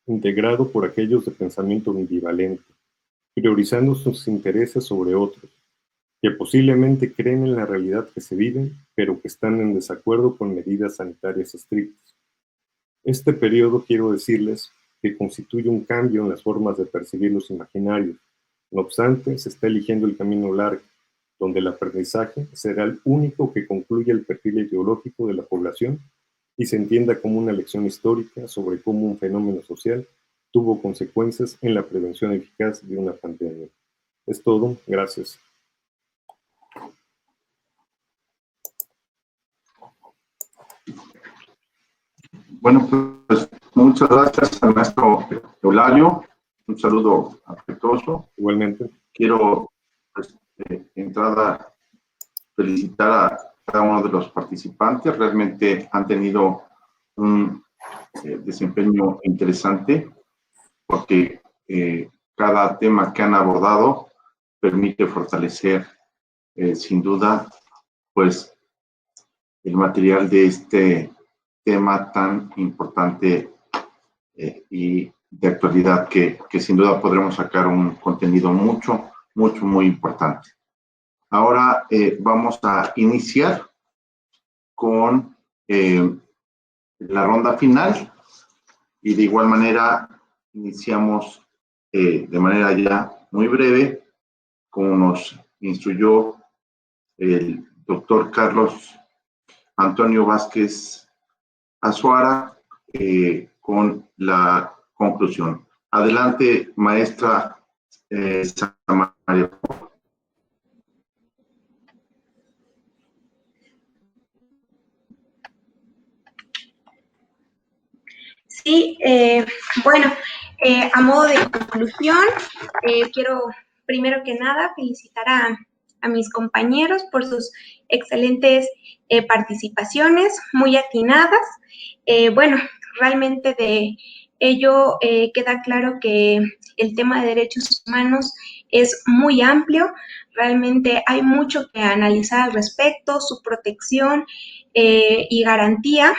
integrado por aquellos de pensamiento ambivalente, priorizando sus intereses sobre otros, que posiblemente creen en la realidad que se vive, pero que están en desacuerdo con medidas sanitarias estrictas. Este periodo, quiero decirles, que constituye un cambio en las formas de percibir los imaginarios. No obstante, se está eligiendo el camino largo, donde el aprendizaje será el único que concluya el perfil ideológico de la población y se entienda como una lección histórica sobre cómo un fenómeno social tuvo consecuencias en la prevención eficaz de una pandemia. Es todo. Gracias. Bueno, pues muchas gracias al maestro Eulario. Un saludo afectuoso. Igualmente. Quiero, pues, de entrada, felicitar a cada uno de los participantes. Realmente han tenido un desempeño interesante porque cada tema que han abordado permite fortalecer, sin duda, pues, el material de este tema tan importante y de actualidad que sin duda podremos sacar un contenido muy importante. Ahora vamos a iniciar con la ronda final y de igual manera iniciamos de manera ya muy breve, como nos instruyó el doctor Carlos Antonio Vázquez Azuara, con la conclusión. Adelante, maestra Samaria. Sí, bueno, a modo de conclusión, quiero primero que nada felicitar a mis compañeros por sus excelentes participaciones, muy atinadas. Bueno, realmente de ello queda claro que el tema de derechos humanos es muy amplio, realmente hay mucho que analizar al respecto, su protección y garantía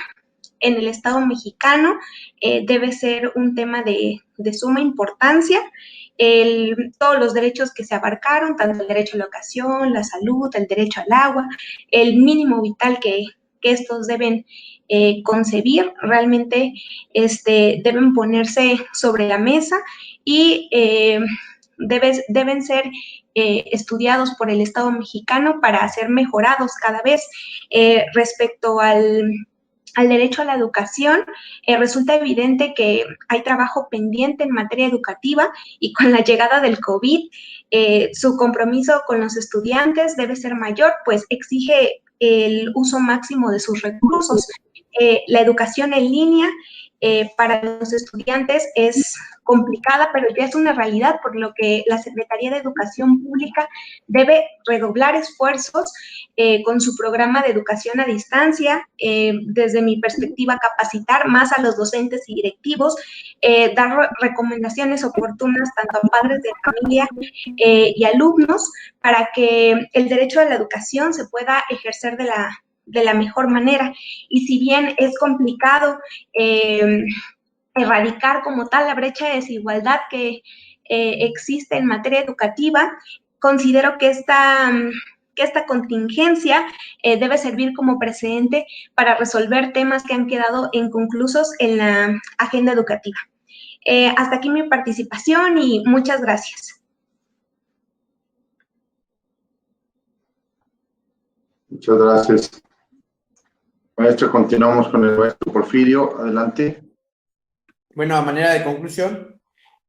en el Estado mexicano debe ser un tema de suma importancia. Todos los derechos que se abarcaron, tanto el derecho a la educación, la salud, el derecho al agua, el mínimo vital que estos deben concebir, realmente deben ponerse sobre la mesa y deben ser estudiados por el Estado mexicano para ser mejorados cada vez. Respecto al derecho a la educación, resulta evidente que hay trabajo pendiente en materia educativa y con la llegada del COVID, su compromiso con los estudiantes debe ser mayor, pues exige el uso máximo de sus recursos. La educación en línea para los estudiantes es complicada, pero ya es una realidad, por lo que la Secretaría de Educación Pública debe redoblar esfuerzos con su programa de educación a distancia, desde mi perspectiva, capacitar más a los docentes y directivos, dar recomendaciones oportunas tanto a padres de familia y alumnos para que el derecho a la educación se pueda ejercer de la mejor manera. Y si bien es complicado erradicar como tal la brecha de desigualdad que existe en materia educativa, considero que esta contingencia debe servir como precedente para resolver temas que han quedado inconclusos en la agenda educativa. Hasta aquí mi participación y muchas gracias. Muchas gracias. Maestro, continuamos con el maestro Porfirio. Adelante. Bueno, a manera de conclusión,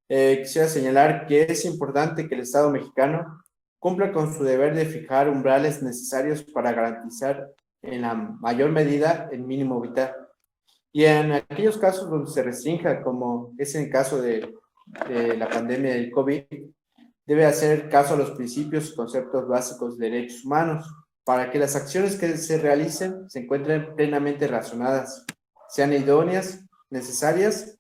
quisiera señalar que es importante que el Estado mexicano cumpla con su deber de fijar umbrales necesarios para garantizar en la mayor medida el mínimo vital. Y en aquellos casos donde se restrinja, como es en el caso de la pandemia del COVID, debe hacer caso a los principios y conceptos básicos de derechos humanos para que las acciones que se realicen se encuentren plenamente razonadas, sean idóneas, necesarias,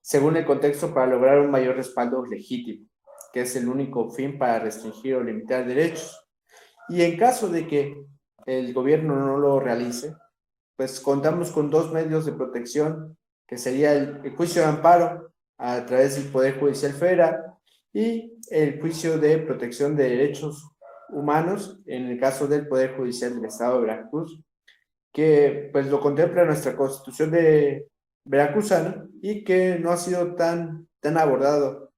según el contexto para lograr un mayor respaldo legítimo, que es el único fin para restringir o limitar derechos. Y en caso de que el gobierno no lo realice, pues contamos con dos medios de protección, que sería el juicio de amparo a través del Poder Judicial Federal y el juicio de protección de derechos humanos en el caso del Poder Judicial del Estado de Veracruz, que pues lo contempla nuestra Constitución de veracruzana y que no ha sido tan abordado.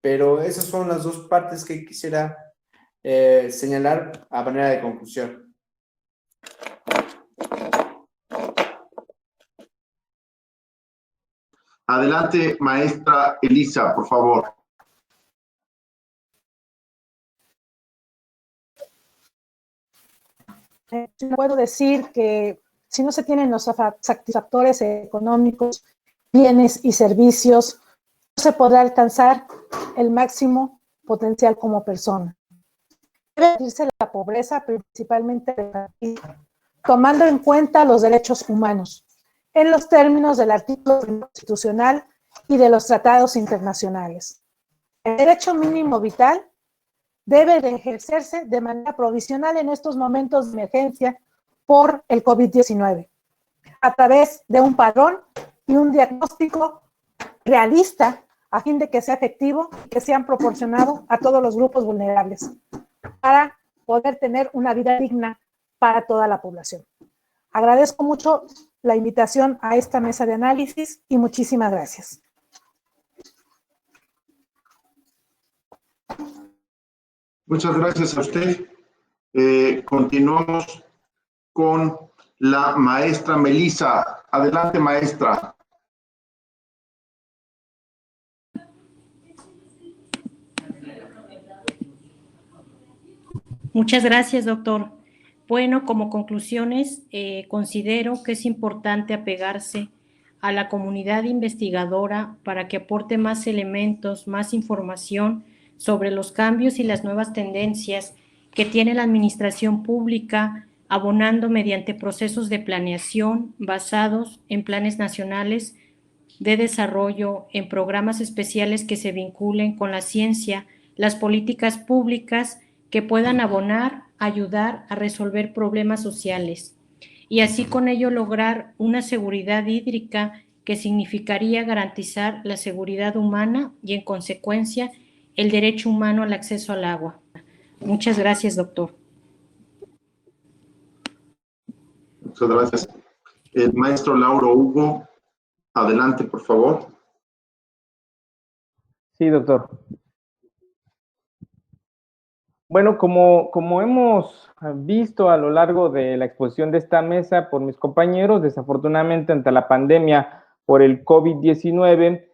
Pero esas son las dos partes que quisiera señalar a manera de conclusión. Adelante, maestra Elisa, por favor. Puedo decir que si no se tienen los satisfactores económicos, bienes y servicios, no se podrá alcanzar el máximo potencial como persona. Debe reducirse la pobreza, principalmente tomando en cuenta los derechos humanos, en los términos del artículo constitucional y de los tratados internacionales. El derecho mínimo vital debe de ejercerse de manera provisional en estos momentos de emergencia por el COVID-19, a través de un padrón y un diagnóstico realista a fin de que sea efectivo y que sean proporcionados a todos los grupos vulnerables, para poder tener una vida digna para toda la población. Agradezco mucho la invitación a esta mesa de análisis y muchísimas gracias. Muchas gracias a usted. Continuamos con la maestra Melissa. Adelante, maestra. Muchas gracias, doctor. Bueno, como conclusiones, considero que es importante apegarse a la comunidad investigadora para que aporte más elementos, más información sobre los cambios y las nuevas tendencias que tiene la administración pública, abonando mediante procesos de planeación basados en planes nacionales de desarrollo, en programas especiales que se vinculen con la ciencia, las políticas públicas que puedan abonar, ayudar a resolver problemas sociales y así con ello lograr una seguridad hídrica que significaría garantizar la seguridad humana y, en consecuencia, el derecho humano al acceso al agua. Muchas gracias, doctor. Muchas gracias. El maestro Lauro Hugo, adelante, por favor. Sí, doctor. Bueno, como hemos visto a lo largo de la exposición de esta mesa por mis compañeros, desafortunadamente ante la pandemia por el COVID-19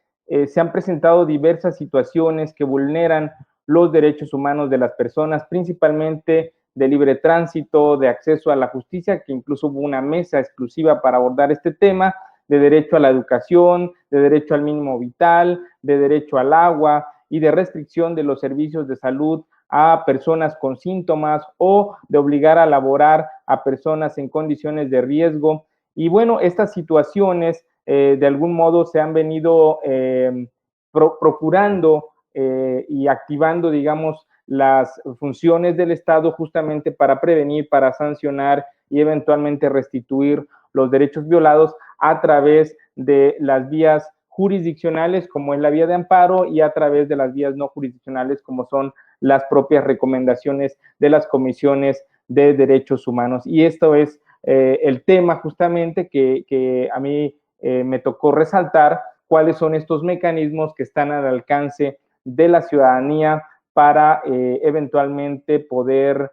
se han presentado diversas situaciones que vulneran los derechos humanos de las personas, principalmente de libre tránsito, de acceso a la justicia, que incluso hubo una mesa exclusiva para abordar este tema, de derecho a la educación, de derecho al mínimo vital, de derecho al agua y de restricción de los servicios de salud a personas con síntomas o de obligar a laborar a personas en condiciones de riesgo. Y bueno, estas situaciones de algún modo se han venido procurando y activando, digamos, las funciones del Estado justamente para prevenir, para sancionar y eventualmente restituir los derechos violados a través de las vías jurisdiccionales, como es la vía de amparo, y a través de las vías no jurisdiccionales, como son las propias recomendaciones de las comisiones de derechos humanos. Y esto es el tema justamente que a mí me tocó resaltar, cuáles son estos mecanismos que están al alcance de la ciudadanía para eventualmente poder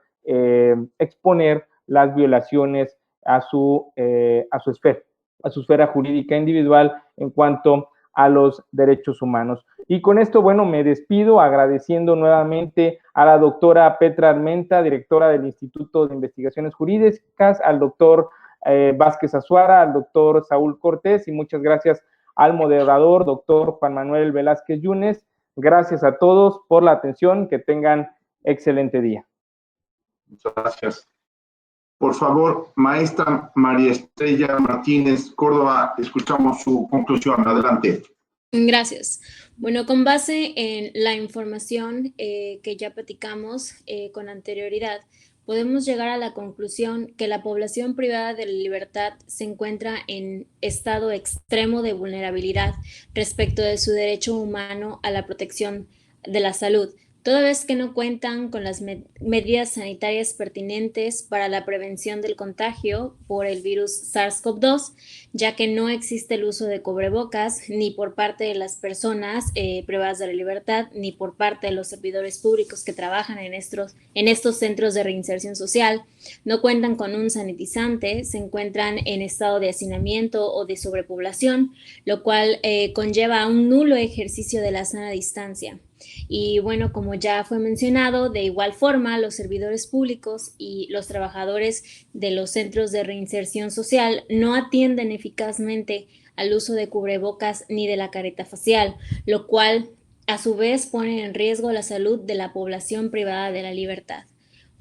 exponer las violaciones a su esfera jurídica individual en cuanto a los derechos humanos. Y con esto, bueno, me despido agradeciendo nuevamente a la doctora Petra Armenta, directora del Instituto de Investigaciones Jurídicas, al doctor Vázquez Azuara, al doctor Saúl Cortés, y muchas gracias al moderador, doctor Juan Manuel Velázquez Yunes. Gracias a todos por la atención, que tengan excelente día. Muchas gracias. Por favor, maestra María Estrella Martínez Córdoba, escuchamos su conclusión. Adelante. Gracias. Bueno, con base en la información que ya platicamos con anterioridad, podemos llegar a la conclusión que la población privada de la libertad se encuentra en estado extremo de vulnerabilidad respecto de su derecho humano a la protección de la salud, toda vez que no cuentan con las medidas sanitarias pertinentes para la prevención del contagio por el virus SARS-CoV-2, ya que no existe el uso de cubrebocas ni por parte de las personas privadas de la libertad, ni por parte de los servidores públicos que trabajan en estos centros de reinserción social. No cuentan con un sanitizante, se encuentran en estado de hacinamiento o de sobrepoblación, lo cual conlleva a un nulo ejercicio de la sana distancia. Y bueno, como ya fue mencionado, de igual forma, los servidores públicos y los trabajadores de los centros de reinserción social no atienden eficazmente al uso de cubrebocas ni de la careta facial, lo cual a su vez pone en riesgo la salud de la población privada de la libertad.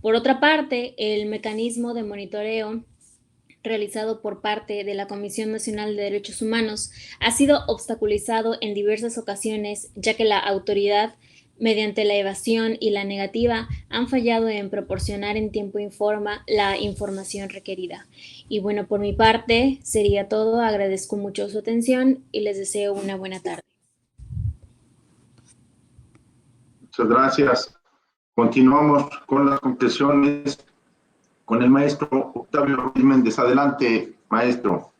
Por otra parte, el mecanismo de monitoreo realizado por parte de la Comisión Nacional de Derechos Humanos ha sido obstaculizado en diversas ocasiones, ya que la autoridad, mediante la evasión y la negativa, han fallado en proporcionar en tiempo y forma la información requerida. Y bueno, por mi parte sería todo. Agradezco mucho su atención y les deseo una buena tarde. Muchas gracias. Continuamos con las conclusiones con el maestro Octavio Ruiz Méndez. Adelante, maestro.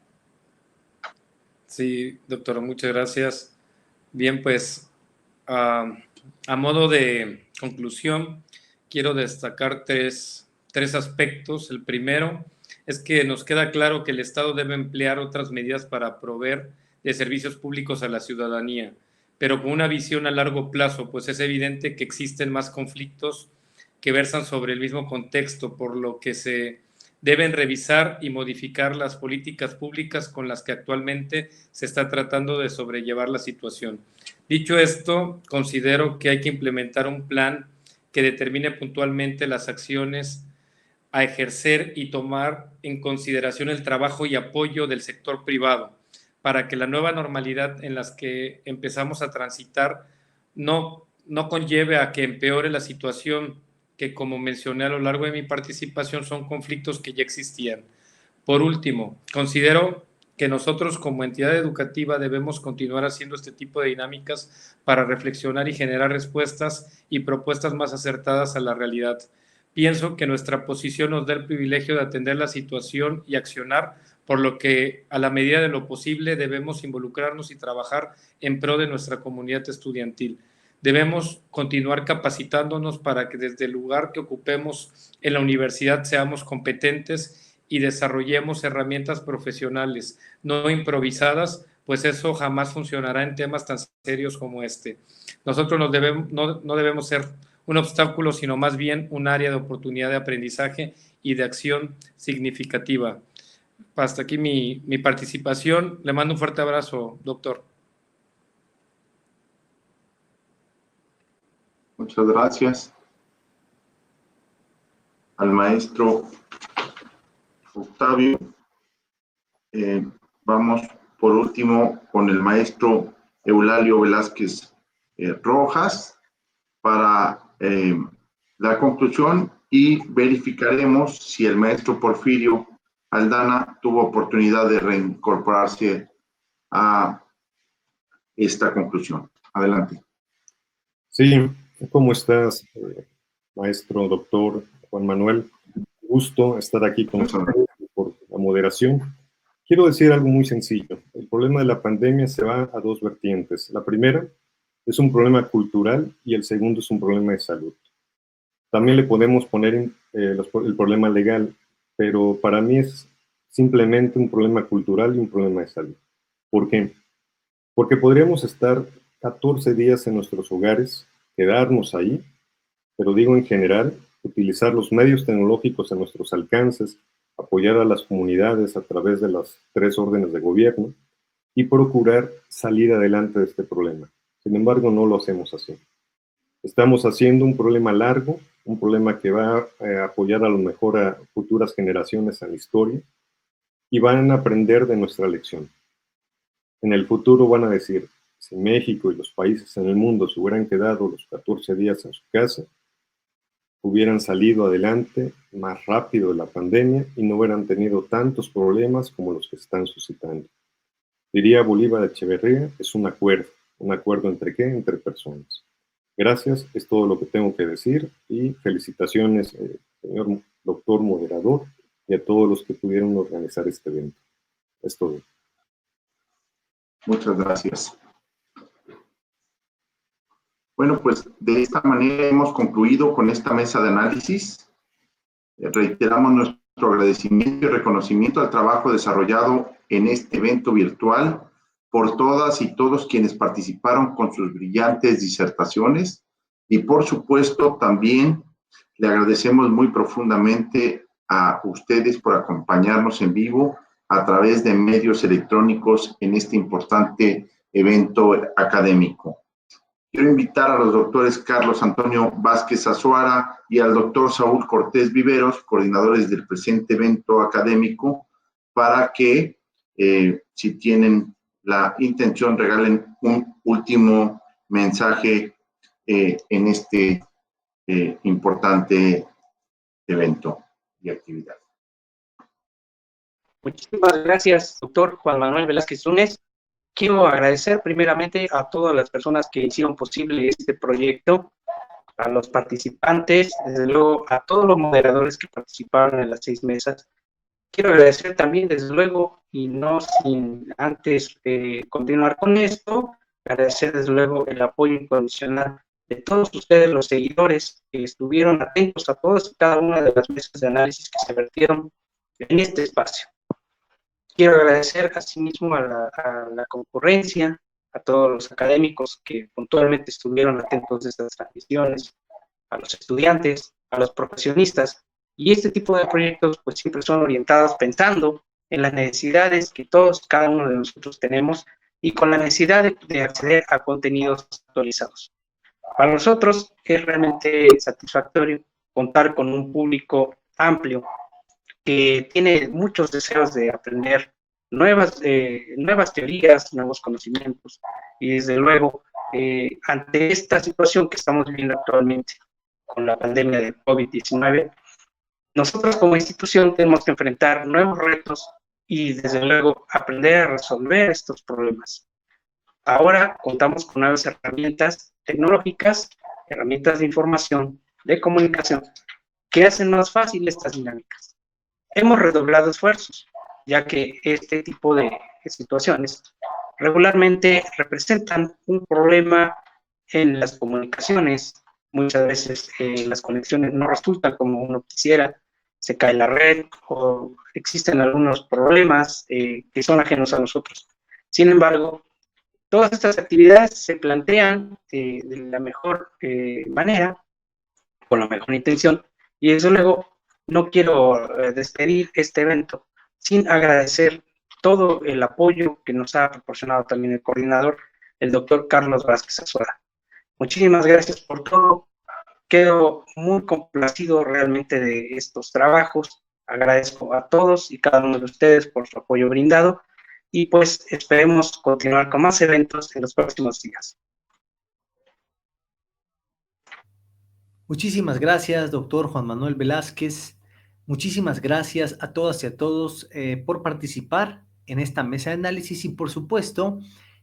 Sí, doctor, muchas gracias. Bien, pues a modo de conclusión, quiero destacar tres aspectos. El primero es que nos queda claro que el Estado debe emplear otras medidas para proveer de servicios públicos a la ciudadanía, pero con una visión a largo plazo, pues es evidente que existen más conflictos que versan sobre el mismo contexto, por lo que se deben revisar y modificar las políticas públicas con las que actualmente se está tratando de sobrellevar la situación. Dicho esto, considero que hay que implementar un plan que determine puntualmente las acciones a ejercer y tomar en consideración el trabajo y apoyo del sector privado para que la nueva normalidad en las que empezamos a transitar no conlleve a que empeore la situación que, como mencioné a lo largo de mi participación, son conflictos que ya existían. Por último, considero que nosotros como entidad educativa debemos continuar haciendo este tipo de dinámicas para reflexionar y generar respuestas y propuestas más acertadas a la realidad. Pienso que nuestra posición nos da el privilegio de atender la situación y accionar, por lo que a la medida de lo posible debemos involucrarnos y trabajar en pro de nuestra comunidad estudiantil. Debemos continuar capacitándonos para que desde el lugar que ocupemos en la universidad seamos competentes y desarrollemos herramientas profesionales, no improvisadas, pues eso jamás funcionará en temas tan serios como este. Nosotros no debemos ser un obstáculo, sino más bien un área de oportunidad de aprendizaje y de acción significativa. Hasta aquí mi participación. Le mando un fuerte abrazo, doctor. Muchas gracias al maestro Octavio. Vamos por último con el maestro Eulalio Velázquez Rojas para la conclusión, y verificaremos si el maestro Porfirio Aldana tuvo oportunidad de reincorporarse a esta conclusión. Adelante. Sí, ¿cómo estás, maestro doctor Juan Manuel? Gusto estar aquí con ustedes por la moderación. Quiero decir algo muy sencillo. El problema de la pandemia se va a dos vertientes. La primera es un problema cultural y el segundo es un problema de salud. También le podemos poner el problema legal, pero para mí es simplemente un problema cultural y un problema de salud. ¿Por qué? Porque podríamos estar 14 días en nuestros hogares, quedarnos ahí, pero digo en general, utilizar los medios tecnológicos a nuestros alcances, apoyar a las comunidades a través de las 3 órdenes de gobierno y procurar salir adelante de este problema. Sin embargo, no lo hacemos así. Estamos haciendo un problema largo, un problema que va a apoyar a lo mejor a futuras generaciones en la historia y van a aprender de nuestra lección. En el futuro van a decir, si México y los países en el mundo se hubieran quedado los 14 días en su casa, hubieran salido adelante más rápido de la pandemia y no hubieran tenido tantos problemas como los que están suscitando. Diría Bolívar Echeverría, es un acuerdo entre ¿qué? Entre personas. Gracias, es todo lo que tengo que decir y felicitaciones, señor doctor moderador, y a todos los que pudieron organizar este evento. Es todo. Muchas gracias. Bueno, pues de esta manera hemos concluido con esta mesa de análisis. Reiteramos nuestro agradecimiento y reconocimiento al trabajo desarrollado en este evento virtual por todas y todos quienes participaron con sus brillantes disertaciones, y por supuesto también le agradecemos muy profundamente a ustedes por acompañarnos en vivo a través de medios electrónicos en este importante evento académico. Quiero invitar a los doctores Carlos Antonio Vázquez Azuara y al doctor Saúl Cortés Viveros, coordinadores del presente evento académico, para que, si tienen la intención, regalen un último mensaje en este importante evento y actividad. Muchísimas gracias, doctor Juan Manuel Velázquez Núñez. Quiero agradecer primeramente a todas las personas que hicieron posible este proyecto, a los participantes, desde luego a todos los moderadores que participaron en las 6 mesas. Quiero agradecer también, desde luego, y no sin antes continuar con esto, agradecer desde luego el apoyo incondicional de todos ustedes, los seguidores, que estuvieron atentos a todas y cada una de las mesas de análisis que se vertieron en este espacio. Quiero agradecer asimismo a la concurrencia, a todos los académicos que puntualmente estuvieron atentos de estas transmisiones, a los estudiantes, a los profesionistas, y este tipo de proyectos pues siempre son orientados pensando en las necesidades que todos, cada uno de nosotros tenemos y con la necesidad de acceder a contenidos actualizados. Para nosotros es realmente satisfactorio contar con un público amplio que tiene muchos deseos de aprender nuevas teorías, nuevos conocimientos, y desde luego, ante esta situación que estamos viviendo actualmente con la pandemia de COVID-19, nosotros como institución tenemos que enfrentar nuevos retos y desde luego aprender a resolver estos problemas. Ahora contamos con nuevas herramientas tecnológicas, herramientas de información, de comunicación, que hacen más fácil estas dinámicas. Hemos redoblado esfuerzos, ya que este tipo de situaciones regularmente representan un problema en las comunicaciones. Muchas veces las conexiones no resultan como uno quisiera, se cae la red o existen algunos problemas que son ajenos a nosotros. Sin embargo, todas estas actividades se plantean de la mejor manera, con la mejor intención, y desde luego no quiero despedir este evento sin agradecer todo el apoyo que nos ha proporcionado también el coordinador, el doctor Carlos Vázquez Azuara. Muchísimas gracias por todo. Quedo muy complacido realmente de estos trabajos. Agradezco a todos y cada uno de ustedes por su apoyo brindado y pues esperemos continuar con más eventos en los próximos días. Muchísimas gracias, doctor Juan Manuel Velázquez. Muchísimas gracias a todas y a todos por participar en esta mesa de análisis y por supuesto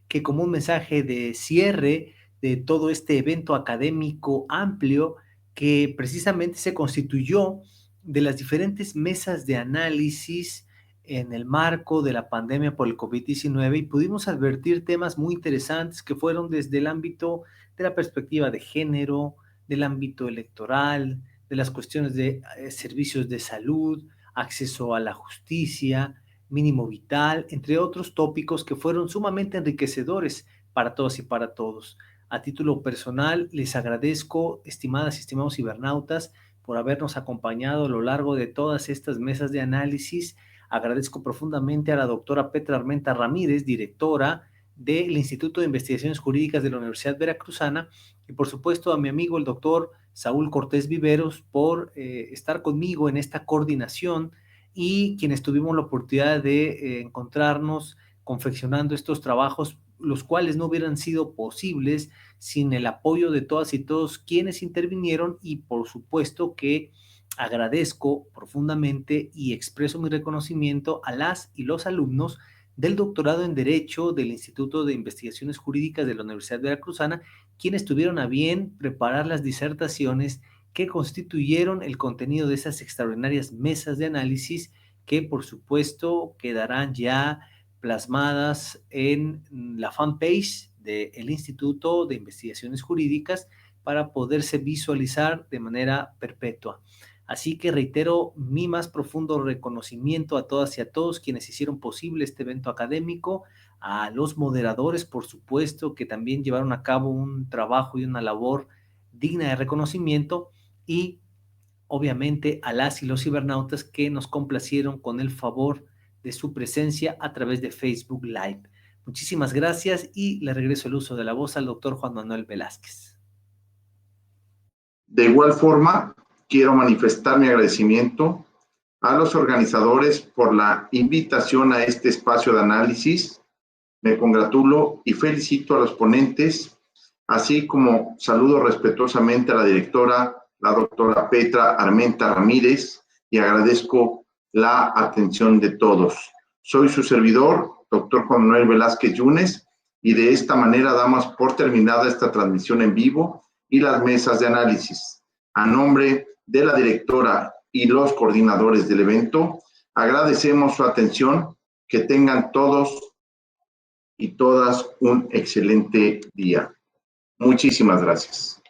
que como un mensaje de cierre de todo este evento académico amplio que precisamente se constituyó de las diferentes mesas de análisis en el marco de la pandemia por el COVID-19 y pudimos advertir temas muy interesantes que fueron desde el ámbito de la perspectiva de género, del ámbito electoral, de las cuestiones de servicios de salud, acceso a la justicia, mínimo vital, entre otros tópicos que fueron sumamente enriquecedores para todos y para todos. A título personal, les agradezco, estimadas y estimados cibernautas, por habernos acompañado a lo largo de todas estas mesas de análisis. Agradezco profundamente a la doctora Petra Armenta Ramírez, directora del Instituto de Investigaciones Jurídicas de la Universidad Veracruzana, y por supuesto a mi amigo el doctor Saúl Cortés Viveros por estar conmigo en esta coordinación y quienes tuvimos la oportunidad de encontrarnos confeccionando estos trabajos, los cuales no hubieran sido posibles sin el apoyo de todas y todos quienes intervinieron y por supuesto que agradezco profundamente y expreso mi reconocimiento a las y los alumnos del doctorado en Derecho del Instituto de Investigaciones Jurídicas de la Universidad Veracruzana, quienes tuvieron a bien preparar las disertaciones que constituyeron el contenido de esas extraordinarias mesas de análisis que, por supuesto, quedarán ya plasmadas en la fanpage del Instituto de Investigaciones Jurídicas para poderse visualizar de manera perpetua. Así que reitero mi más profundo reconocimiento a todas y a todos quienes hicieron posible este evento académico, a los moderadores, por supuesto, que también llevaron a cabo un trabajo y una labor digna de reconocimiento, y obviamente a las y los cibernautas que nos complacieron con el favor de su presencia a través de Facebook Live. Muchísimas gracias y le regreso el uso de la voz al doctor Juan Manuel Velázquez. De igual forma, quiero manifestar mi agradecimiento a los organizadores por la invitación a este espacio de análisis. Me congratulo y felicito a los ponentes, así como saludo respetuosamente a la directora, la doctora Petra Armenta Ramírez, y agradezco la atención de todos. Soy su servidor, doctor Juan Manuel Velázquez Yunes, y de esta manera damos por terminada esta transmisión en vivo y las mesas de análisis. A nombre de la directora y los coordinadores del evento, agradecemos su atención. Que tengan todos y todas un excelente día. Muchísimas gracias.